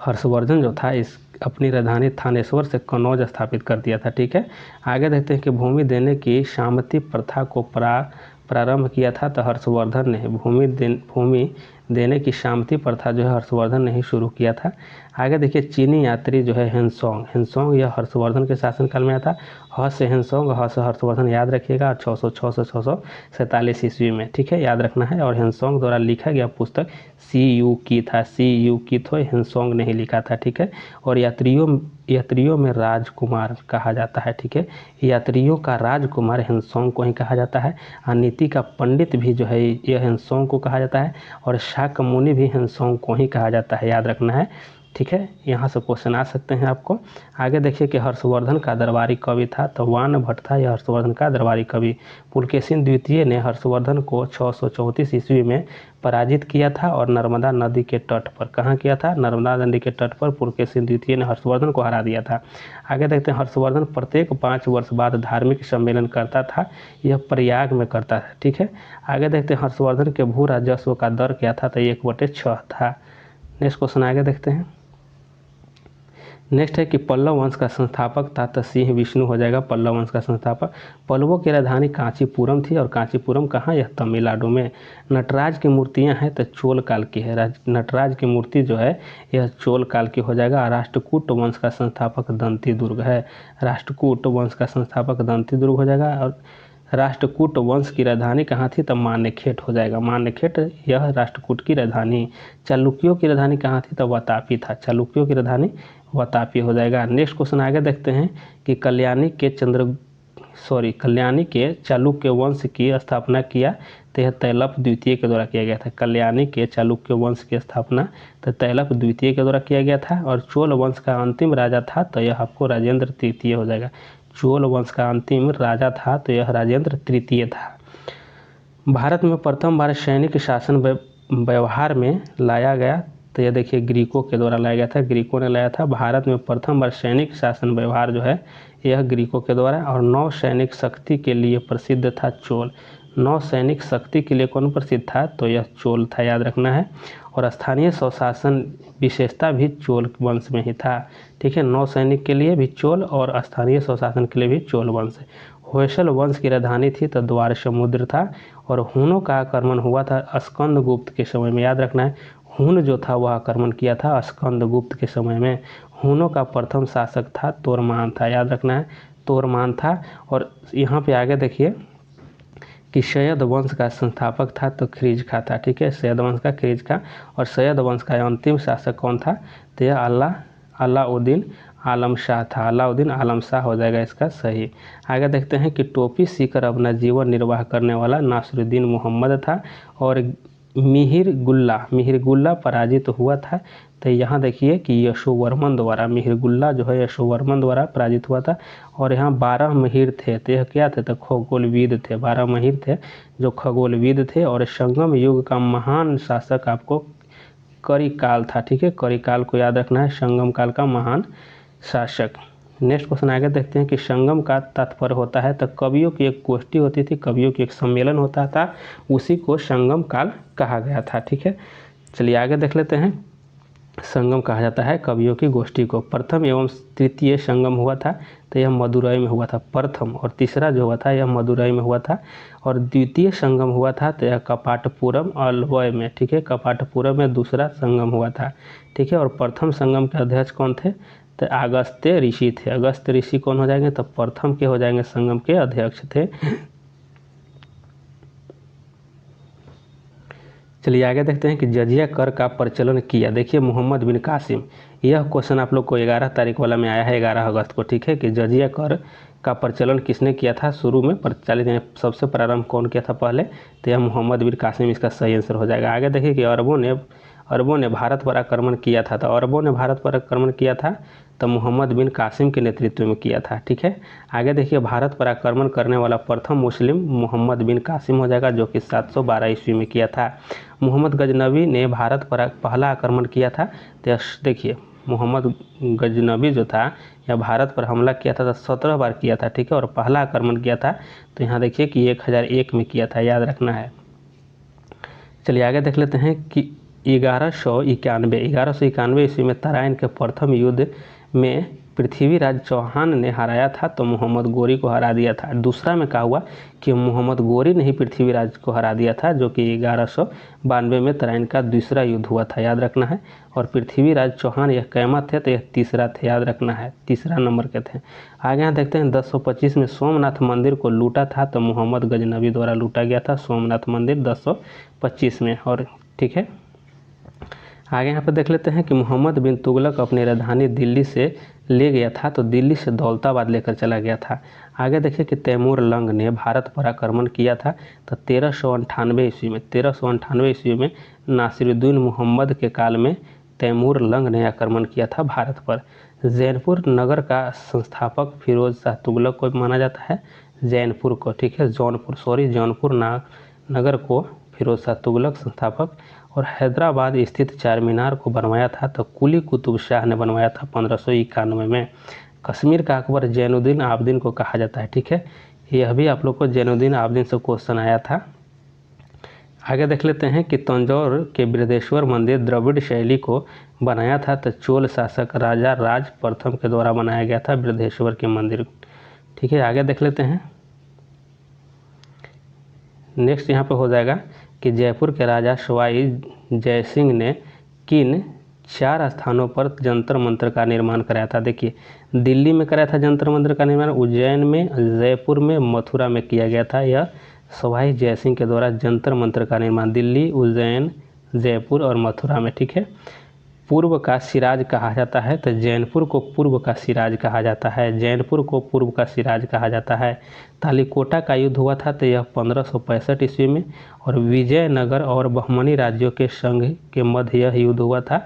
हर्षवर्धन जो था इस अपनी राजधानी थानेश्वर से कन्नौज स्थापित कर दिया था। ठीक है, आगे देखते हैं कि भूमि देने की सामंती प्रथा को प्रारंभ किया था तो हर्षवर्धन ने भूमि देने की सामंती प्रथा जो है हर्षवर्धन ने ही शुरू किया था। आगे देखिए चीनी यात्री जो है हेनसोंग यह हर्षवर्धन के शासनकाल में आया था। ह से हेनसोंग, ह से हर्षवर्धन याद रखिएगा। 606 से 647 ईस्वी में। ठीक है, याद रखना है। और हेनसोंग द्वारा लिखा गया पुस्तक CU की था, CU की तो हेनसोंग ने ही लिखा था। ठीक है, और यात्रियों में राजकुमार कहा जाता है। ठीक है, यात्रियों का राजकुमार हेनसोंग को ही कहा जाता है। और नीति का पंडित भी जो है यह हेनसोंग को कहा जाता है। और शाक्य मुनि भी हेनसोंग को ही कहा जाता है, याद रखना है। ठीक है, यहाँ से क्वेश्चन आ सकते हैं आपको। आगे देखिए कि हर्षवर्धन का दरबारी कवि था तो वान भट्ट था यह हर्षवर्धन का दरबारी कवि। पुलकेशिन द्वितीय ने हर्षवर्धन को 634 ईस्वी में पराजित किया था। और नर्मदा नदी के तट पर, कहाँ किया था, नर्मदा नदी के तट पर पुलकेशिन द्वितीय ने हर्षवर्धन को हरा दिया था। आगे देखते हैं हर्षवर्धन प्रत्येक 5 वर्ष बाद धार्मिक सम्मेलन करता था, यह प्रयाग में करता था। ठीक है, आगे देखते हैं हर्षवर्धन के भू राजस्व का दर क्या था तो 1/6 था। नेक्स्ट क्वेश्चन आगे देखते हैं। नेक्स्ट है कि पल्लव वंश का संस्थापक था, तो सिंह विष्णु हो जाएगा पल्लव वंश का संस्थापक। पल्लवों की राजधानी कांचीपुरम थी, और कांचीपुरम कहाँ, यह तमिलनाडु में। नटराज की मूर्तियां हैं तो चोल काल की है, नटराज की मूर्ति जो है यह चोल काल की हो जाएगा। राष्ट्रकूट वंश का संस्थापक दंती दुर्ग है, राष्ट्रकूट वंश का संस्थापक दंती दुर्ग हो जाएगा। और राष्ट्रकूट वंश की राजधानी कहाँ थी, तो मान्यखेट हो जाएगा, मान्यखेट यह राष्ट्रकूट की राजधानी। चालुक्यों की राजधानी कहाँ थी, तो वातापी था, चालुक्यों की राजधानी वातापी हो जाएगा। नेक्स्ट क्वेश्चन आगे देखते हैं कि कल्याणी के चालुक्य वंश की स्थापना किया, तो यह तैलप द्वितीय के द्वारा किया गया था। कल्याणी के चालुक्य वंश की स्थापना तो तैलप द्वितीय के द्वारा किया गया था। और चोल वंश का अंतिम राजा था, तो यह आपको राजेंद्र तृतीय हो जाएगा। चोल वंश का अंतिम राजा था तो यह राजेंद्र तृतीय था। भारत में प्रथम बार सैनिक शासन व्यवहार में लाया गया, तो यह देखिए ग्रीकों के द्वारा लाया गया था, ग्रीकों ने लाया था। भारत में प्रथम बार सैनिक शासन व्यवहार जो है यह ग्रीकों के द्वारा। और नौ सैनिक शक्ति के लिए प्रसिद्ध था चोल, नौ सैनिक शक्ति के लिए कौन प्रसिद्ध था, तो यह चोल था, याद रखना है। और स्थानीय स्वशासन विशेषता भी चोल वंश में ही था, ठीक है। नौ सैनिक के लिए भी चोल और स्थानीय स्वशासन के लिए भी चोल वंश। होयसल वंश की राजधानी थी तो द्वार समुद्र था। और हुनों का आक्रमण हुआ था स्कंदगुप्त के समय में, याद रखना है। हुन जो था वह आक्रमण किया था स्कंदगुप्त के समय में। हुनों का प्रथम शासक था तोरमान था, याद रखना है, तोरमान था। और यहाँ पे आगे देखिए कि सैयद वंश का संस्थापक था तो खिरिज खा था, ठीक है, सैयद वंश का खिरिज खा। और सैयद वंश का अंतिम शासक कौन था, तो यह अलाउद्दीन आलम शाह था, अलाउद्दीन आलम शाह हो जाएगा इसका सही। आगे देखते हैं कि टोपी सीकर अपना जीवन निर्वाह करने वाला नासिरुद्दीन मोहम्मद था। और मिहिरगुल्ला पराजित हुआ था, तो यहाँ देखिए कि यशोवर्मन द्वारा, मिहिरगुल्ला जो है यशोवर्मन द्वारा पराजित हुआ था। और यहाँ 12 महिर थे, तो यह क्या थे, तो खगोलविद थे, 12 महिर थे जो खगोलविद थे। और संगम युग का महान शासक आपको करिकाल था, ठीक है, करिकाल को याद रखना है, संगम काल का महान शासक। नेक्स्ट क्वेश्चन आगे देखते हैं कि संगम का तात्पर्य होता है, तो कवियों की एक गोष्ठी होती थी, कवियों की एक सम्मेलन होता था, उसी को संगम काल कहा गया था, ठीक है। चलिए आगे देख लेते हैं, संगम कहा जाता है कवियों की गोष्ठी को। प्रथम एवं तृतीय संगम हुआ था, तो यह मदुरई में हुआ था, प्रथम और तीसरा जो हुआ था यह मदुरई में हुआ था। और द्वितीय संगम हुआ था तो यह कपाटपुरम अलवय में, ठीक है, कपाटपुरम में दूसरा संगम हुआ था, ठीक है। और प्रथम संगम के अध्यक्ष कौन थे, तो अगस्त्य ऋषि थे, अगस्त्य ऋषि कौन हो जाएंगे, तो प्रथम के हो जाएंगे संगम के अध्यक्ष थे। चलिए आगे देखते हैं कि जजिया कर का प्रचलन किया, देखिए मोहम्मद बिन कासिम। यह क्वेश्चन आप लोग को 11 तारीख वाला में आया है, 11 अगस्त को, ठीक है, कि जजिया कर का प्रचलन किसने किया था, शुरू में प्रचलित सबसे प्रारंभ कौन किया था पहले, तो यह मोहम्मद बिन कासिम इसका सही आंसर हो जाएगा। आगे देखिए कि अरबों ने भारत पर आक्रमण किया था, तो अरबों ने भारत पर आक्रमण किया था तो मोहम्मद बिन कासिम के नेतृत्व में किया था, ठीक है। आगे देखिए भारत पर आक्रमण करने वाला प्रथम मुस्लिम मोहम्मद बिन कासिम हो जाएगा, जो कि 712 ईस्वी में किया था। मोहम्मद गजनबी ने भारत पर पहला आक्रमण किया था, तो देखिए मोहम्मद गजनबी जो था यह भारत पर हमला किया था तो 17 बार किया था, ठीक है। और पहला आक्रमण किया था तो यहाँ देखिए कि 1001 में किया था, याद रखना है। चलिए आगे देख लेते हैं कि 1191 ईस्वी में तराइन के प्रथम युद्ध में पृथ्वीराज चौहान ने हराया था तो मोहम्मद गोरी को हरा दिया था। दूसरा में कहा हुआ कि मोहम्मद गोरी ने ही पृथ्वीराज को हरा दिया था, जो कि 1192 में तराइन का दूसरा युद्ध हुआ था, याद रखना है। और पृथ्वीराज चौहान यह कैमा थे तो यह तीसरा थे, याद रखना है, तीसरा नंबर के थे। आगे यहाँ देखते हैं 1025 में सोमनाथ मंदिर को लूटा था तो मोहम्मद गजनबी द्वारा लूटा गया था सोमनाथ मंदिर 1025 में, और ठीक है। आगे यहाँ पर देख लेते हैं कि मोहम्मद बिन तुगलक अपनी राजधानी दिल्ली से ले गया था तो दिल्ली से दौलताबाद लेकर चला गया था। आगे देखिए कि तैमूर लंग ने भारत पर आक्रमण किया था तो 1398 ईस्वी में नासिरुद्दीन मोहम्मद के काल में तैमूर लंग ने आक्रमण किया था भारत पर। जैनपुर नगर का संस्थापक फिरोज शाह तुगलक को माना जाता है, जैनपुर को, ठीक है, जौनपुर नगर को फिरोज शाह तुगलक संस्थापक। और हैदराबाद स्थित चार मीनार को बनवाया था तो कुली कुतुब शाह ने बनवाया था 1591 में। कश्मीर का अकबर जैनुद्दीन आबदीन को कहा जाता है, ठीक है, यह भी आप लोग को जैनुद्दीन आबदीन से क्वेश्चन आया था। आगे देख लेते हैं कि तंजौर के बृहदेश्वर मंदिर द्रविड़ शैली को बनाया था तो चोल शासक राजा राज प्रथम के द्वारा बनाया गया था बृहदेश्वर के मंदिर। ठीक है, आगे देख लेते हैं। नेक्स्ट यहाँ पे हो जाएगा कि जयपुर के राजा सवाई जयसिंह ने किन 4 स्थानों पर जंतर मंत्र का निर्माण कराया था। देखिए, दिल्ली में कराया था जंतर मंत्र का निर्माण, उज्जैन में, जयपुर में, मथुरा में किया गया था। यह सवाई जयसिंह के द्वारा जंतर मंत्र का निर्माण दिल्ली, उज्जैन, जयपुर और मथुरा में। ठीक है, पूर्व का सिराज कहा जाता है तो जैनपुर को पूर्व का सिराज कहा जाता है, जैनपुर को पूर्व का सिराज कहा जाता है। तालीकोटा का युद्ध हुआ था तो यह 1565 ईस्वी में, और विजयनगर और बहमनी राज्यों के संघ के मध्य यह युद्ध हुआ था।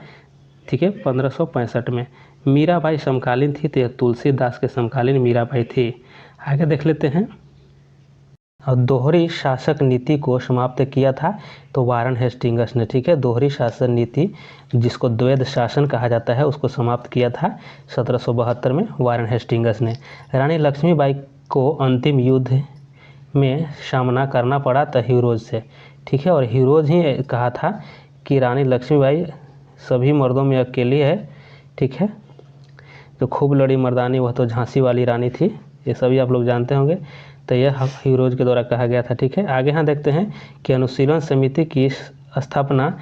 ठीक है, 1565 में। मीराबाई समकालीन थी तो यह तुलसीदास के समकालीन मीराबाई थी। आगे देख लेते हैं। और दोहरी शासक नीति को समाप्त किया था तो वारन हेस्टिंग्स ने। ठीक है, दोहरी शासन नीति जिसको द्वैध शासन कहा जाता है उसको समाप्त किया था 1772 में वारन हेस्टिंग्स ने। रानी लक्ष्मीबाई को अंतिम युद्ध में सामना करना पड़ा तो हीरोज से। ठीक है, और हीरोज ही कहा था कि रानी लक्ष्मीबाई सभी मर्दों में अकेली है। ठीक है, जो खूब लड़ी मर्दानी वह तो झांसी वाली रानी थी, ये सभी आप लोग जानते होंगे। तो यह हीरोज के द्वारा कहा गया था। ठीक है, आगे यहाँ देखते हैं कि अनुशीलन समिति की स्थापना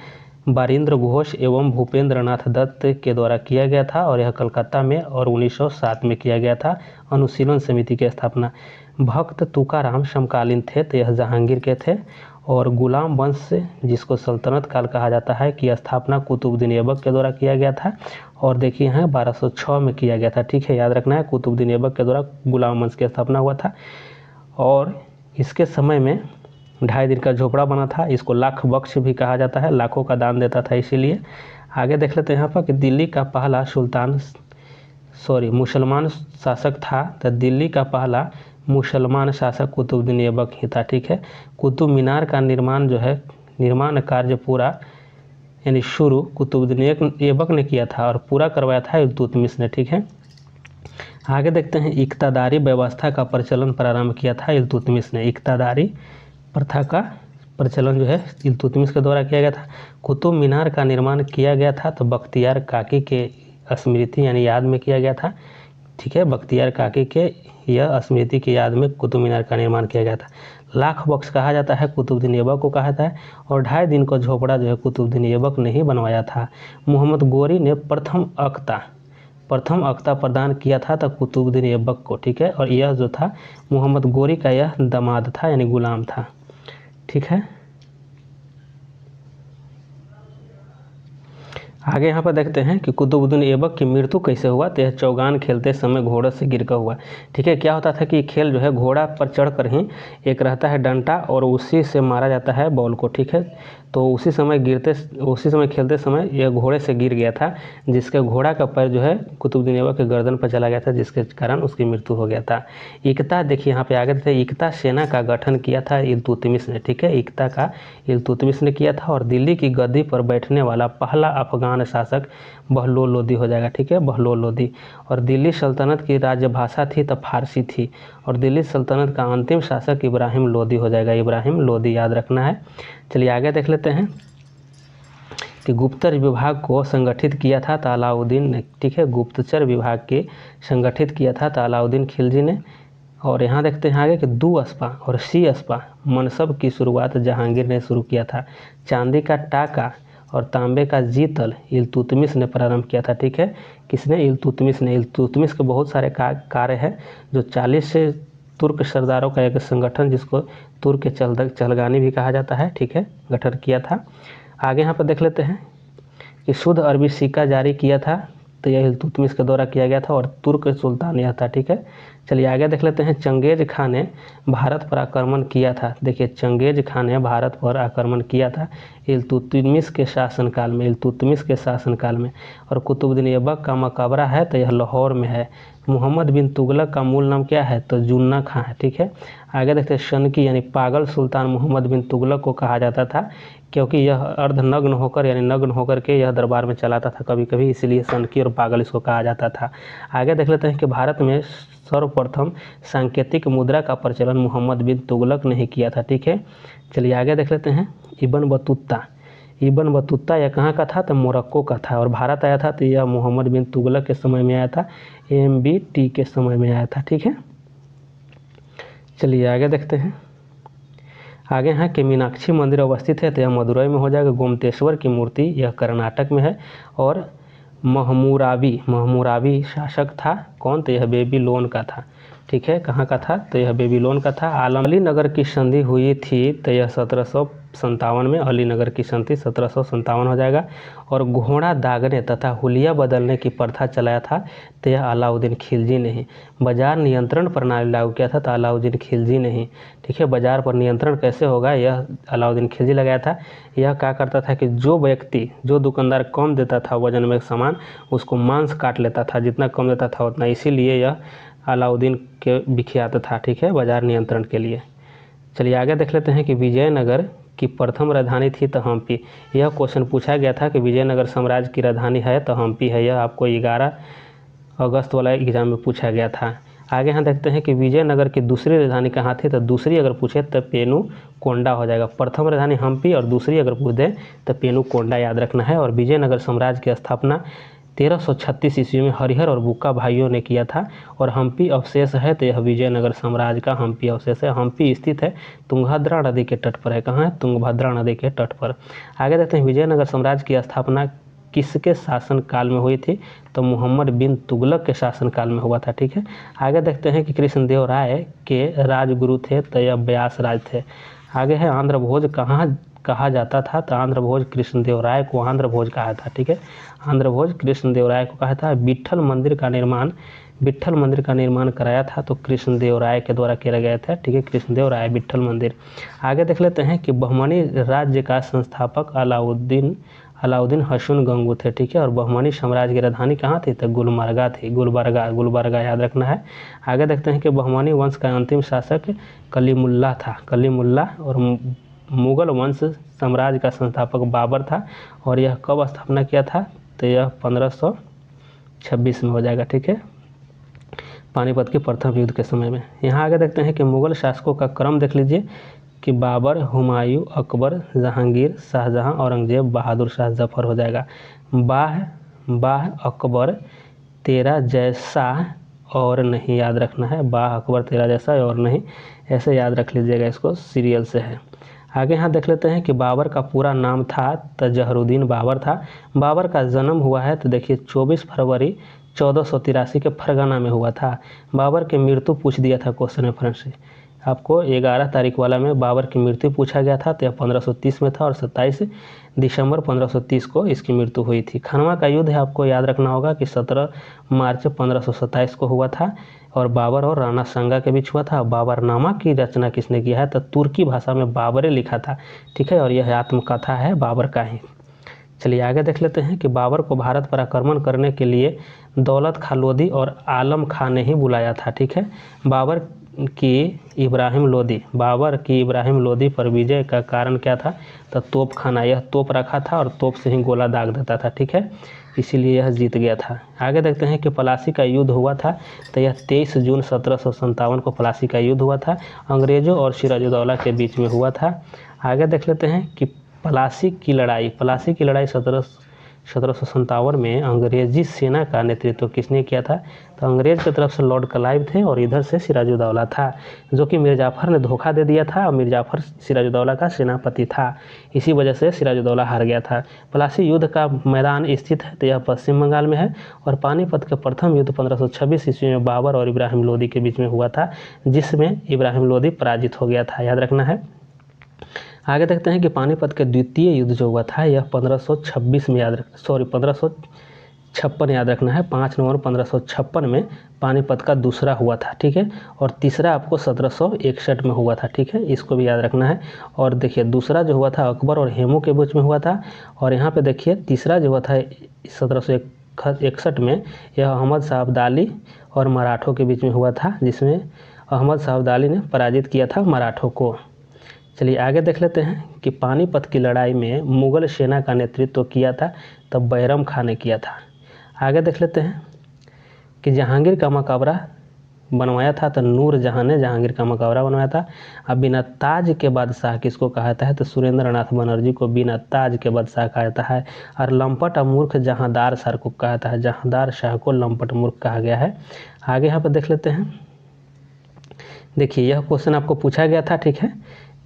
बारिंद्र घोष एवं भूपेंद्र नाथ दत्त के द्वारा किया गया था, और यह कलकत्ता में और 1907 में किया गया था अनुशीलन समिति की स्थापना। भक्त तुकाराम समकालीन थे तो यह जहांगीर के थे, और गुलाम वंश जिसको सल्तनत काल कहा जाता है की स्थापना कुतुबुद्दीन ऐबक के द्वारा किया गया था, और देखिए यहाँ 1206 में किया गया था। ठीक है, याद रखना है, कुतुबुद्दीन ऐबक के द्वारा गुलाम वंश की स्थापना हुआ था। और इसके समय में 2.5 दिन का झोपड़ा बना था, इसको लाख बख्श भी कहा जाता है, लाखों का दान देता था इसीलिए। आगे देख लेते हैं यहाँ पर कि दिल्ली का पहला मुसलमान शासक था तो दिल्ली का पहला मुसलमान शासक कुतुबुद्दीन ऐबक ही था। ठीक है, कुतुब मीनार का निर्माण जो है, निर्माण कार्य पूरा यानी शुरू कुतुबुद्दीन ऐबक ने किया था, और पूरा करवाया था इल्तुतमिश ने। ठीक है, आगे देखते हैं। इक्तादारी व्यवस्था का प्रचलन प्रारंभ किया था इल्तुतमिश ने। इक्तादारी प्रथा का प्रचलन जो है इल्तुतमिश के द्वारा किया गया था। कुतुब मीनार का निर्माण किया गया था तो बख्तियार काकी के स्मृति यानी याद में किया गया था। ठीक है, बख्तियार काकी के यह स्मृति की याद में कुतुब मीनार का निर्माण किया गया था। लाख बख्श कहा जाता है कुतुबुद्दीन ऐबक को कहा जाता है, और 2.5 दिन का झोपड़ा जो है कुतुबुद्दीन ऐबक ने ही बनवाया था। मोहम्मद गोरी ने प्रथम अख्ता प्रदान किया था तो कुतुबुद्दीन ऐबक को। ठीक है, और यह जो था मोहम्मद गोरी का यह दामाद था यानी गुलाम था। ठीक है, आगे यहाँ पर देखते हैं कि कुतुबुद्दीन ऐबक की मृत्यु कैसे हुआ। तो यह चौगान खेलते समय घोड़े से गिरकर हुआ। ठीक है, क्या होता था कि खेल जो है घोड़ा पर चढ़कर ही एक रहता है डंडा और उसी से मारा जाता है बॉल को। ठीक है, तो उसी समय खेलते समय यह घोड़े से गिर गया था, जिसके घोड़ा का पैर जो है कुतुबुद्दीन ऐबक के गर्दन पर चला गया था, जिसके कारण उसकी मृत्यु हो गया था। इक्ता देखिए यहाँ पे आगे थे, इक्ता सेना का गठन किया था इल्तुतमिश ने। ठीक है, इक्ता का इल्तुतमिश ने किया था, और दिल्ली की गद्दी पर बैठने वाला पहला अफगान शासक बहलोल लोदी हो जाएगा। ठीक है, बहलोल लोदी। और दिल्ली सल्तनत की राजभाषा थी तो फारसी थी, और दिल्ली सल्तनत का अंतिम शासक इब्राहिम लोदी हो जाएगा। इब्राहिम लोदी याद रखना है। चलिए आगे देख लेते हैं कि गुप्तचर विभाग को संगठित किया था तो अलाउद्दीन ने। ठीक है, गुप्तचर विभाग के संगठित किया था तो अलाउद्दीन खिलजी ने। और यहाँ देखते हैं आगे कि दूअस्पा और सीअस्पा मनसब की शुरुआत जहांगीर ने शुरू किया था। चांदी का टाका और तांबे का जीतल इल्तुतमिश ने प्रारंभ किया था। ठीक है, किसने? इल्तुतमिश ने। इल्तुतमिश के बहुत सारे कार्य हैं, जो 40 से तुर्क सरदारों का एक संगठन जिसको तुर्क चहलगानी भी कहा जाता है। ठीक है, गठन किया था। आगे यहाँ पर देख लेते हैं कि शुद्ध अरबी सिक्का जारी किया था तो यह इल्तुतमिश के द्वारा किया गया था, और तुर्क सुल्तान यह था। ठीक है, चलिए आगे देख लेते हैं। चंगेज खान ने भारत पर आक्रमण किया था। देखिए, चंगेज खान ने भारत पर आक्रमण किया था, इल्तुतमिश के शासनकाल में, इल्तुतमिश के शासनकाल में। और कुतुबुद्दीन ऐबक का मकबरा है तो यह लाहौर में है। मोहम्मद बिन तुगलक का मूल नाम क्या है तो जुन्ना खां है, ठीक है। आगे देखते हैं सनकी यानी पागल सुल्तान मोहम्मद बिन तुगलक को कहा जाता था, क्योंकि यह अर्धनग्न होकर यानी नग्न होकर के यह दरबार में चलाता था कभी कभी, इसलिए सनकी और पागल इसको कहा जाता था। आगे देख लेते हैं कि भारत में सर्वप्रथम सांकेतिक मुद्रा का प्रचलन मोहम्मद बिन तुगलक ने ही किया था, ठीक है। चलिए आगे देख लेते हैं इब्न बतूता। इब्न बतूता यह कहाँ का था तो मोरक्को का था, और भारत आया था तो यह मोहम्मद बिन तुगलक के समय में आया था, MBT के समय में आया था, ठीक है। चलिए आगे देखते हैं। आगे हैं कि मीनाक्षी मंदिर अवस्थित है तो यह मदुरई में हो जाएगा। गोमतेश्वर की मूर्ति यह कर्नाटक में है। और महमूराबी शासक था कौन तो यह बेबीलोन का था, ठीक है। कहाँ का था तो यह बेबीलोन का था। अली नगर की संधि हुई थी तो यह 1757 में, अली नगर की संधि 1757 हो जाएगा। और घोड़ा दागने तथा हुलिया बदलने की प्रथा चलाया था तो यह अलाउद्दीन खिलजी ने ही। बाजार नियंत्रण प्रणाली लागू किया था तो अलाउद्दीन खिलजी ने ही, ठीक है। बाजार पर नियंत्रण कैसे होगा यह अलाउद्दीन खिलजी लगाया था। यह क्या करता था कि जो दुकानदार कम देता था वजन में सामान, उसको मांस काट लेता था, जितना कम देता था उतना, इसीलिए यह अलाउद्दीन के विख्यात था, ठीक है, बाजार नियंत्रण के लिए। चलिए आगे देख लेते हैं कि विजयनगर की प्रथम राजधानी थी तो हम्पी। यह क्वेश्चन पूछा गया था कि विजयनगर साम्राज्य की राजधानी है तो हम्पी है। यह आपको 11 अगस्त वाला एग्जाम में पूछा गया था। आगे यहाँ देखते हैं कि विजयनगर की दूसरी राजधानी कहाँ थी तो दूसरी अगर पूछे तो पेनुकोंडा हो जाएगा। प्रथम राजधानी हम्पी और दूसरी अगर पूछ दे तो पेनुकोंडा याद रखना है। और विजयनगर साम्राज्य की स्थापना 1336 ईस्वी में हरिहर और बुक्का भाइयों ने किया था। और हम्पी अवशेष है तो यह विजयनगर साम्राज्य का हम्पी अवशेष है। हम्पी स्थित है तुंगभद्रा नदी के तट पर है। कहाँ है तुंगभद्रा नदी के तट पर। आगे देखते हैं विजयनगर साम्राज्य की स्थापना किसके शासनकाल में हुई थी तो मोहम्मद बिन तुगलक के शासनकाल में हुआ था, ठीक है। आगे देखते हैं कि कृष्णदेव राय के राजगुरु थे तो यह व्यास राज थे। आगे है आंध्र भोज कहाँ कहा जाता था तो आंध्र भोज कृष्णदेव राय को आंध्र भोज कहा था, ठीक है। आंध्र भोज कृष्णदेव राय को कहा था। विट्ठल मंदिर का निर्माण कराया था तो कृष्णदेव राय के द्वारा किया गया था, ठीक है। कृष्णदेव राय विट्ठल मंदिर। आगे देख लेते हैं कि बहमनी राज्य का संस्थापक अलाउद्दीन हसन गंगू थे, ठीक है। और बहमनी साम्राज्य की राजधानी कहाँ थी तो गुलबर्गा थी। गुलबर्गा याद रखना है। आगे देखते हैं कि बहमनी वंश का अंतिम शासक कलीमुल्लाह था, कलीमुल्लाह। और मुगल वंश साम्राज्य का संस्थापक बाबर था। और यह कब स्थापना किया था तो यह 1526 में हो जाएगा, ठीक है, पानीपत के प्रथम युद्ध के समय में। यहाँ आगे देखते हैं कि मुगल शासकों का क्रम देख लीजिए कि बाबर, हुमायूं, अकबर, जहांगीर, शाहजहां, औरंगजेब, बहादुर शाह जफर हो जाएगा। बाह अकबर तेरा जैसा और नहीं याद रखना है। बाह अकबर तेरा जैसा और नहीं, ऐसे याद रख लीजिएगा, इसको सीरियल से है। आगे यहाँ देख लेते हैं कि बाबर का पूरा नाम था तो जहरुद्दीन बाबर था। बाबर का जन्म हुआ है तो देखिए 24 फरवरी 1483 के फरगना में हुआ था। बाबर की मृत्यु पूछ दिया था क्वेश्चन रेफरेंस से आपको। 11 तारीख वाला में बाबर की मृत्यु पूछा गया था तो यह 1530 में था। और 27 दिसंबर 1530 को इसकी मृत्यु हुई थी। खनवा का युद्ध है, आपको याद रखना होगा कि 17 मार्च 1527 को हुआ था और बाबर और राणा सांगा के बीच हुआ था। बाबरनामा की रचना किसने किया है तो तुर्की भाषा में बाबरे लिखा था, ठीक है। और यह आत्मकथा है बाबर का ही। चलिए आगे देख लेते हैं कि बाबर को भारत पर आक्रमण करने के लिए दौलत खां लोदी और आलम खां ने ही बुलाया था, ठीक है। बाबर की इब्राहिम लोदी पर विजय का कारण क्या था तो तोप खाना। यह तोप रखा था और तोप से ही गोला दाग देता था, ठीक है, इसीलिए यह जीत गया था। आगे देखते हैं कि प्लासी का युद्ध हुआ था तो यह 23 जून 1757 को प्लासी का युद्ध हुआ था। अंग्रेजों और सिराजुद्दौला के बीच में हुआ था। आगे देख लेते हैं कि प्लासी की लड़ाई 1757 में अंग्रेजी सेना का नेतृत्व किसने किया था तो अंग्रेज की तरफ से लॉर्ड क्लाइव थे और इधर से सिराजुद्दौला था, जो कि मिर्जाफर ने धोखा दे दिया था और मिर्जाफर सिराजुद्दौला का सेनापति था। इसी वजह से सिराजुद्दौला हार गया था। प्लासी युद्ध का मैदान स्थित है तो यह पश्चिम बंगाल में है। और पानीपत का प्रथम युद्ध 1526 ईस्वी में बाबर और इब्राहिम लोदी के बीच में हुआ था, जिसमें इब्राहिम लोदी पराजित हो गया था, याद रखना है। आगे देखते हैं कि पानीपत के द्वितीय युद्ध जो हुआ था यह 1526 में 1526 56 याद रखना है। 5 नवंबर 1556 में पानीपत का दूसरा हुआ था, ठीक है। और तीसरा आपको 1761 में हुआ था, ठीक है, इसको भी याद रखना है। और देखिए दूसरा जो हुआ था अकबर और हेमू के बीच में हुआ था। और यहाँ पे देखिए तीसरा जो हुआ था 1761 में, यह अहमद शाह अब्दाली और मराठों के बीच में हुआ था, जिसमें अहमद शाह अब्दाली ने पराजित किया था मराठों को। चलिए आगे देख लेते हैं कि पानीपत की लड़ाई में मुगल सेना का नेतृत्व किया था तब बैरम खान ने किया था। आगे देख लेते हैं कि जहांगीर का मकबरा बनवाया था तो नूरजहां ने जहांगीर का मकबरा बनवाया था। अब बिना ताज के बादशाह किसको कहा जाता है, तो सुरेंद्र नाथ बनर्जी को बिना ताज के बादशाह कहा जाता है। और लंपट और मूर्ख जहांदार शाह को कहा जाता है, जहांदार शाह को लंपट मूर्ख कहा गया है। आगे यहाँ पर देख लेते हैं। देखिए यह क्वेश्चन आपको पूछा गया था, ठीक है,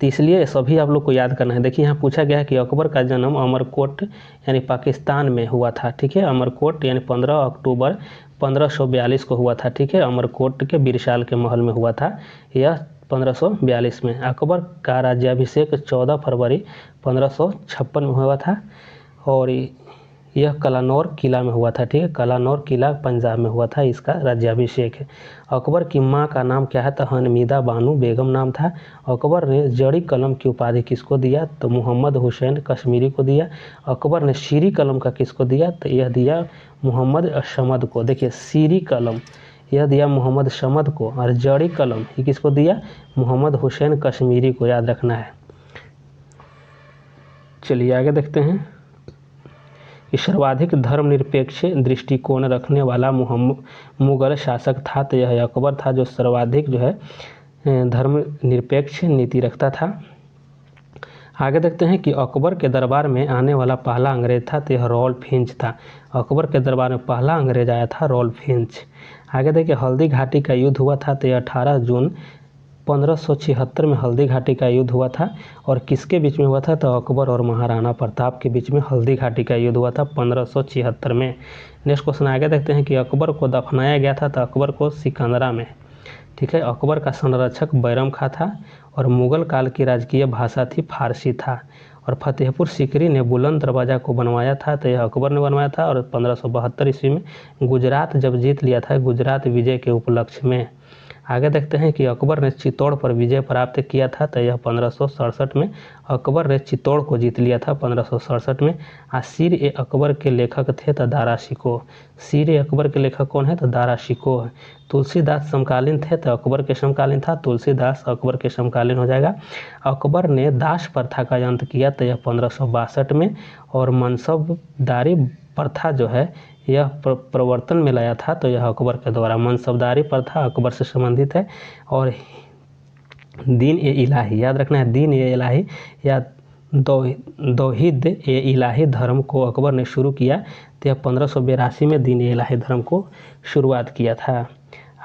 तो इसलिए सभी आप लोग को याद करना है। देखिए यहाँ पूछा गया है कि अकबर का जन्म अमरकोट यानी पाकिस्तान में हुआ था, ठीक है। अमरकोट यानी 15 अक्टूबर 1542 को हुआ था, ठीक है। अमरकोट के बिरसाल के महल में हुआ था यह 1542 में। अकबर का राज्याभिषेक 14 फरवरी 1556 में हुआ था और यह कलानौर किला में हुआ था, ठीक है। कलानौर किला पंजाब में हुआ था इसका राज्याभिषेक है। अकबर की मां का नाम क्या है, तो हमीदा बानो बेगम नाम था। अकबर ने जड़ी कलम की उपाधि किसको दिया, तो मोहम्मद हुसैन कश्मीरी को दिया। अकबर ने शीरी कलम का किसको दिया, तो यह दिया मोहम्मद शमद को। देखिए शीरी कलम यह दिया मोहम्मद शमद को और जड़ी कलम ये किसको दिया, मोहम्मद हुसैन कश्मीरी को, याद रखना है। चलिए आगे देखते हैं कि सर्वाधिक धर्मनिरपेक्ष दृष्टिकोण रखने वाला मुगल शासक था, तो यह अकबर था जो सर्वाधिक जो है धर्मनिरपेक्ष नीति रखता था। आगे देखते हैं कि अकबर के दरबार में आने वाला पहला अंग्रेज था, तो यह रॉल्फ फिंच था। अकबर के दरबार में पहला अंग्रेज आया था रॉल्फ फिंच। आगे देखिए हल्दी घाटी का युद्ध हुआ था, तो यह 18 जून 1576 में हल्दी घाटी का युद्ध हुआ था। और किसके बीच में हुआ था, तो अकबर और महाराणा प्रताप के बीच में हल्दी घाटी का युद्ध हुआ था 1576 में। नेक्स्ट क्वेश्चन आगे देखते हैं कि अकबर को दफनाया गया था, तो अकबर को सिकंदरा में, ठीक है। अकबर का संरक्षक बैरम खां था और मुगल काल की राजकीय भाषा थी फारसी था। और फतेहपुर सीकरी ने बुलंद दरवाज़ा को बनवाया था, तो यह अकबर ने बनवाया था। और 1572 ईस्वी में गुजरात जब जीत लिया था, गुजरात विजय के उपलक्ष्य में। आगे देखते हैं कि अकबर ने चित्तौड़ पर विजय प्राप्त किया था, तो यह 1567 में अकबर ने चित्तौड़ को जीत लिया था 1567 में। सीर ए अकबर के लेखक थे तो दारा शिकोह। सीर ए अकबर के लेखक कौन है, तो दारा शिकोह। तुलसीदास समकालीन थे, तो अकबर के समकालीन था, तुलसीदास अकबर के समकालीन हो जाएगा। अकबर ने दास प्रथा का अंत किया, तो यह 1562 में। और मनसबदारी प्रथा जो है यह प्रवर्तन में लाया था, तो यह अकबर के द्वारा। मनसबदारी प्रथा अकबर से संबंधित है। और दीन ए इलाही याद रखना है, दीन ए इलाही या तौहीद ए इलाही धर्म को अकबर ने शुरू किया, तो यह 1582 में दीन ए इलाही धर्म को शुरुआत किया था।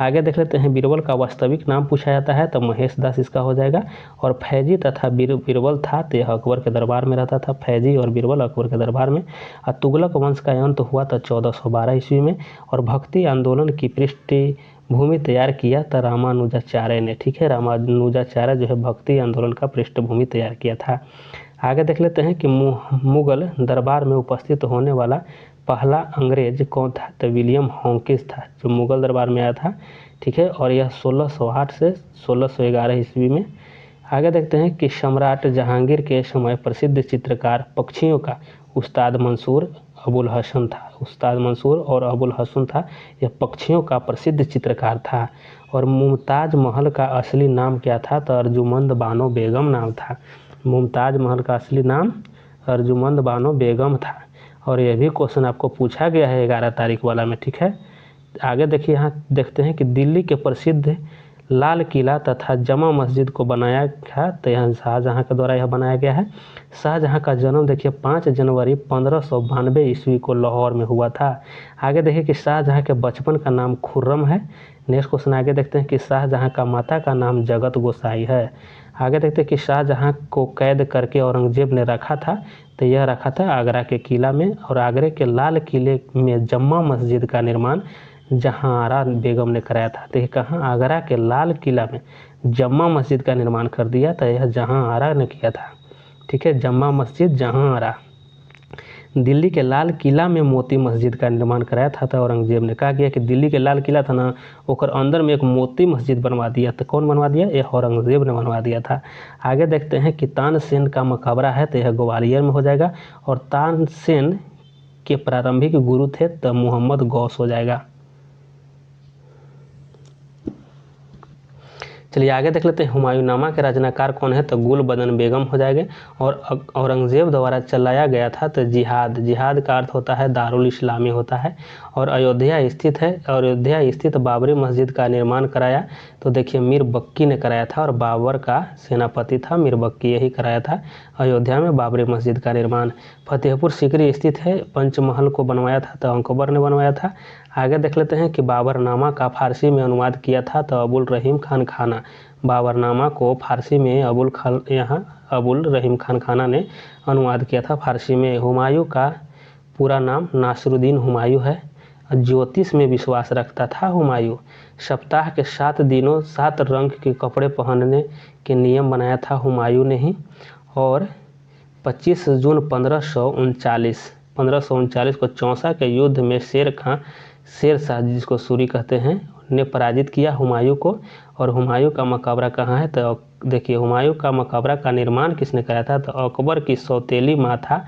आगे देख लेते हैं बीरबल का वास्तविक नाम पूछा जाता है, तो महेश दास इसका हो जाएगा। और फैजी तथा बीरबल था, तो यह अकबर के दरबार में रहता था। फैजी और बीरबल अकबर के दरबार में। और तुगलक वंश का अंत हुआ था 1412 ईस्वी में। और भक्ति आंदोलन की पृष्ठभूमि तैयार किया था रामानुजाचार्य ने, ठीक है। रामानुजाचार्य जो है भक्ति आंदोलन का पृष्ठभूमि तैयार किया था। आगे देख लेते हैं कि मुगल दरबार में उपस्थित होने वाला पहला अंग्रेज कौन था, तो विलियम हॉकिंस था जो मुगल दरबार में आया था, ठीक है। और यह 1608 से 1611 ईस्वी में। आगे देखते हैं कि सम्राट जहांगीर के समय प्रसिद्ध चित्रकार पक्षियों का उस्ताद मंसूर अबुल हसन था। उस्ताद मंसूर और अबुल हसन था, यह पक्षियों का प्रसिद्ध चित्रकार था। और मुमताज़ महल का असली नाम क्या था, तो अर्जुमंद बानो बेगम नाम था। मुमताज़ महल का असली नाम अर्जुमंद बानो बेगम था। और यह भी क्वेश्चन आपको पूछा गया है 11 तारीख वाला में, ठीक है। आगे देखिए यहाँ देखते हैं कि दिल्ली के प्रसिद्ध लाल किला तथा जमा मस्जिद को बनाया गया, तो यहाँ शाहजहाँ के द्वारा यह बनाया गया है। शाहजहाँ का जन्म देखिए 5 जनवरी 1592 ईस्वी को लाहौर में हुआ था। आगे देखिए कि शाहजहाँ के बचपन का नाम खुर्रम है। नेक्स्ट क्वेश्चन आगे देखते हैं कि शाहजहाँ का माता का नाम जगत गोसाई है। आगे देखते हैं कि शाहजहाँ को कैद करके औरंगजेब ने रखा था, तो यह रखा था आगरा के किला में। और आगरे के लाल किले में जम्मा मस्जिद का निर्माण जहांआरा बेगम ने कराया था। तो कहाँ, आगरा के लाल किला में जम्मा मस्जिद का निर्माण कर दिया, तो यह जहांआरा ने किया था, ठीक है। जम्मा मस्जिद जहांआरा। दिल्ली के लाल किला में मोती मस्जिद का निर्माण कराया था। तो औरंगजेब ने क्या किया कि दिल्ली के लाल किला था ना, ओकर अंदर में एक मोती मस्जिद बनवा दिया। तो कौन बनवा दिया? ये औरंगजेब ने बनवा दिया था। आगे देखते हैं कि तानसेन का मकबरा है, तो यह ग्वालियर में हो जाएगा। और तानसेन के प्रारंभिक गुरु थे तो मोहम्मद गौस हो जाएगा। चलिए आगे देख लेते हैं, हुमायूंनामा के रचनाकार कौन है? तो गुलबदन बेगम हो जाएंगे। और औरंगजेब द्वारा चलाया गया था तो जिहाद का अर्थ होता है दारुल इस्लामी होता है। और अयोध्या स्थित है, अयोध्या स्थित बाबरी मस्जिद का निर्माण कराया तो देखिए मीर बक्की ने कराया था, और बाबर का सेनापति था मीर बक्की, यही कराया था अयोध्या में बाबरी मस्जिद का निर्माण। फतेहपुर सीकरी स्थित है, पंचमहल को बनवाया था तो अकबर ने बनवाया था। आगे देख लेते हैं कि बाबरनामा का फारसी में अनुवाद किया था तो अबुल रहीम खान खाना। बाबरनामा को फारसी में अबुल रहीम खान खाना ने अनुवाद किया था फारसी में। हुमायूं का पूरा नाम नासिरुद्दीन हुमायूं है। ज्योतिष में विश्वास रखता था हुमायूं। सप्ताह के 7 दिनों 7 रंग के कपड़े पहनने के नियम बनाया था हुमायूं ने ही। और 25 जून 1539 को चौसा के युद्ध में शेर शाह जिसको सूरी कहते हैं ने पराजित किया हुमायूं को। और हुमायूं का मकबरा कहाँ है? तो देखिए हुमायूं का मकबरा का निर्माण किसने कराया था? तो अकबर की सौतेली माता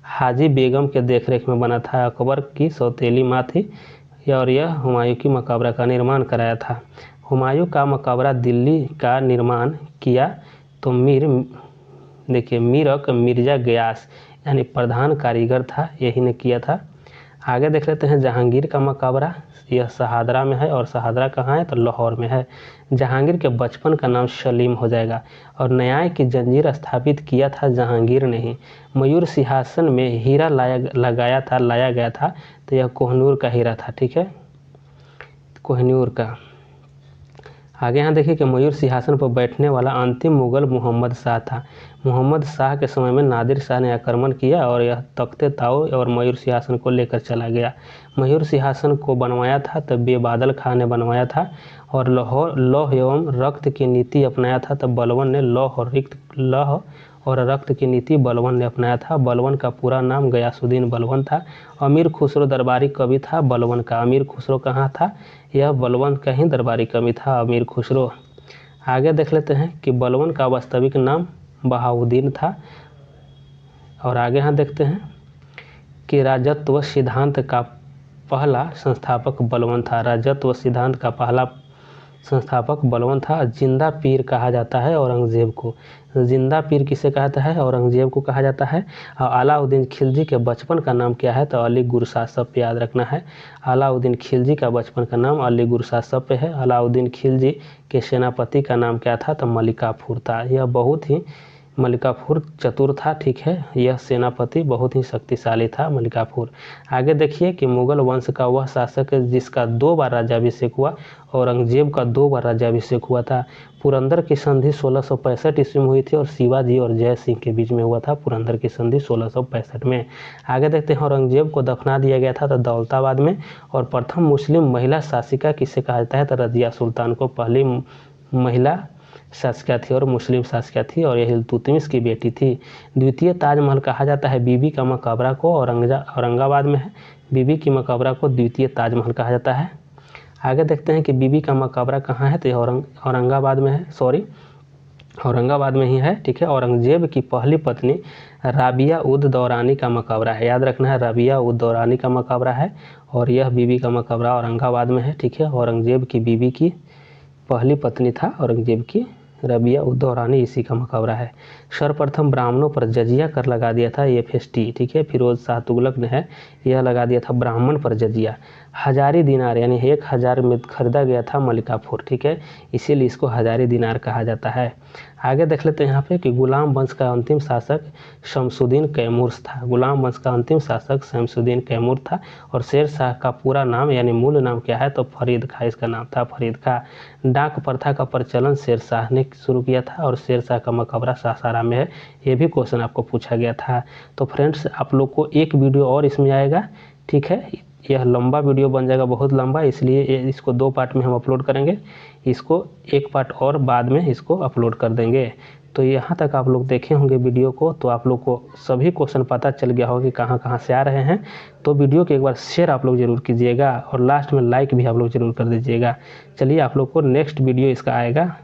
हाजी बेगम के देखरेख में बना था। अकबर की सौतेली माँ थी और यह हुमायूं की मकबरा का निर्माण कराया था। हुमायूं का मकबरा दिल्ली का निर्माण किया तो मीरक मिर्जा गयास यानी प्रधान कारीगर था, यही ने किया था। आगे देख लेते हैं जहांगीर का मकबरा, यह शहादरा में है। और शहादरा कहाँ है? तो लाहौर में है। जहांगीर के बचपन का नाम सलीम हो जाएगा। और न्याय की जंजीर स्थापित किया था जहांगीर ने ही। मयूर सिंहासन में हीरा लाया गया था तो यह कोहनूर का हीरा था, ठीक है, कोहिनूर का। आगे यहाँ देखिए कि मयूर सिंहासन पर बैठने वाला अंतिम मुगल मोहम्मद शाह था। मोहम्मद शाह के समय में नादिर शाह ने आक्रमण किया और यह तख्ते ताऊ और मयूर सिंहासन को लेकर चला गया। मयूर सिंहासन को बनवाया था तब बेबादल खां ने बनवाया था। और लौह एवं रक्त की नीति अपनाया था तब बलबन ने लौह और रक्त की नीति बलबन ने अपनाया था। बलबन का पूरा नाम गयासुद्दीन बलबन था। अमीर खुसरो दरबारी कवि था बलबन का। अमीर खुसरो कहाँ था? यह बलबन का ही दरबारी कवि था अमीर खुसरो। आगे देख लेते हैं कि बलबन का वास्तविक नाम बहाउद्दीन था। और आगे यहाँ देखते हैं कि राजत्व सिद्धांत का पहला संस्थापक बलबन था। राजत्व सिद्धांत का पहला संस्थापक बलबन था। जिंदा पीर कहा जाता है औरंगजेब को। जिंदा पीर किसे कहता है? औरंगजेब को कहा जाता है। और अलाउद्दीन खिलजी के बचपन का नाम क्या है? तो अली गुरशाह सब पे याद रखना है। अलाउद्दीन खिलजी का बचपन का नाम अली गुरशाह सब पे है। अलाउद्दीन खिलजी के सेनापति का नाम क्या था? तो मलिकाफुर था। यह बहुत ही मलिकाफुर चतुर था, ठीक है, यह सेनापति बहुत ही शक्तिशाली था मलिकाफुर। आगे देखिए कि मुगल वंश का वह शासक जिसका 2 बार राज्याभिषेक हुआ। औरंगजेब का 2 बार राज्याभिषेक हुआ था। पुरंदर की संधि 1665 ईस्वी में हुई थी और शिवाजी और जय सिंह के बीच में हुआ था पुरंदर की संधि 1665 में। आगे देखते हैं औरंगजेब को दफना दिया गया था तो दौलताबाद में। और प्रथम मुस्लिम महिला शासिका किसे कहा जाता है? तो रजिया सुल्तान को पहली महिला शासिका थी और मुस्लिम शासिका थी और यह इल्तुतमिश की बेटी थी। द्वितीय ताजमहल कहा जाता है बीबी का मकबरा को, औरंगाबाद में है। बीबी की मकबरा को द्वितीय ताजमहल कहा जाता है। आगे देखते हैं कि बीबी का मकबरा कहाँ है? तो यह औरंगाबाद में है, औरंगाबाद में ही है, ठीक है। औरंगजेब की पहली पत्नी राबिया उद दौरानी का मकबरा है, याद रखना है, राबिया उद दौरानी का मकबरा है। और यह बीबी का मकबरा औरंगाबाद में है, ठीक है। औरंगजेब की बीबी की पहली पत्नी था औरंगजेब की रबिया उद दौरानी, इसी का मकबरा है। सर्वप्रथम ब्राह्मणों पर जजिया कर लगा दिया था FST, ठीक है, फिरोज शाह तुगलक ने है, यह लगा दिया था ब्राह्मण पर जजिया। हजारी दिनार यानी 1000 में खरीदा गया था मलिकाफुर, ठीक है, इसीलिए इसको हजारी दिनार कहा जाता है। आगे देख लेते हैं यहाँ पे कि गुलाम वंश का अंतिम शासक शमसुद्दीन कैमूर था। गुलाम वंश का अंतिम शासक शमसुद्दीन कैमूर था। और शेर शाह का पूरा नाम यानी मूल नाम क्या है? तो फरीद खां इसका नाम था, फरीद खां। डाक प्रथा का प्रचलन शेर शाह ने शुरू किया था और शेर शाह का मकबरा सासाराम में है, ये भी क्वेश्चन आपको पूछा गया था। तो फ्रेंड्स आप लोग को एक वीडियो और इसमें आएगा, ठीक है, यह लंबा वीडियो बन जाएगा, बहुत लंबा, इसलिए इसको 2 पार्ट में हम अपलोड करेंगे। इसको एक पार्ट और बाद में इसको अपलोड कर देंगे। तो यहाँ तक आप लोग देखे होंगे वीडियो को, तो आप लोग को सभी क्वेश्चन पता चल गया होगा कि कहाँ कहाँ से आ रहे हैं। तो वीडियो को एक बार शेयर आप लोग ज़रूर कीजिएगा और लास्ट में लाइक भी आप लोग ज़रूर कर दीजिएगा। चलिए आप लोग को नेक्स्ट वीडियो इसका आएगा।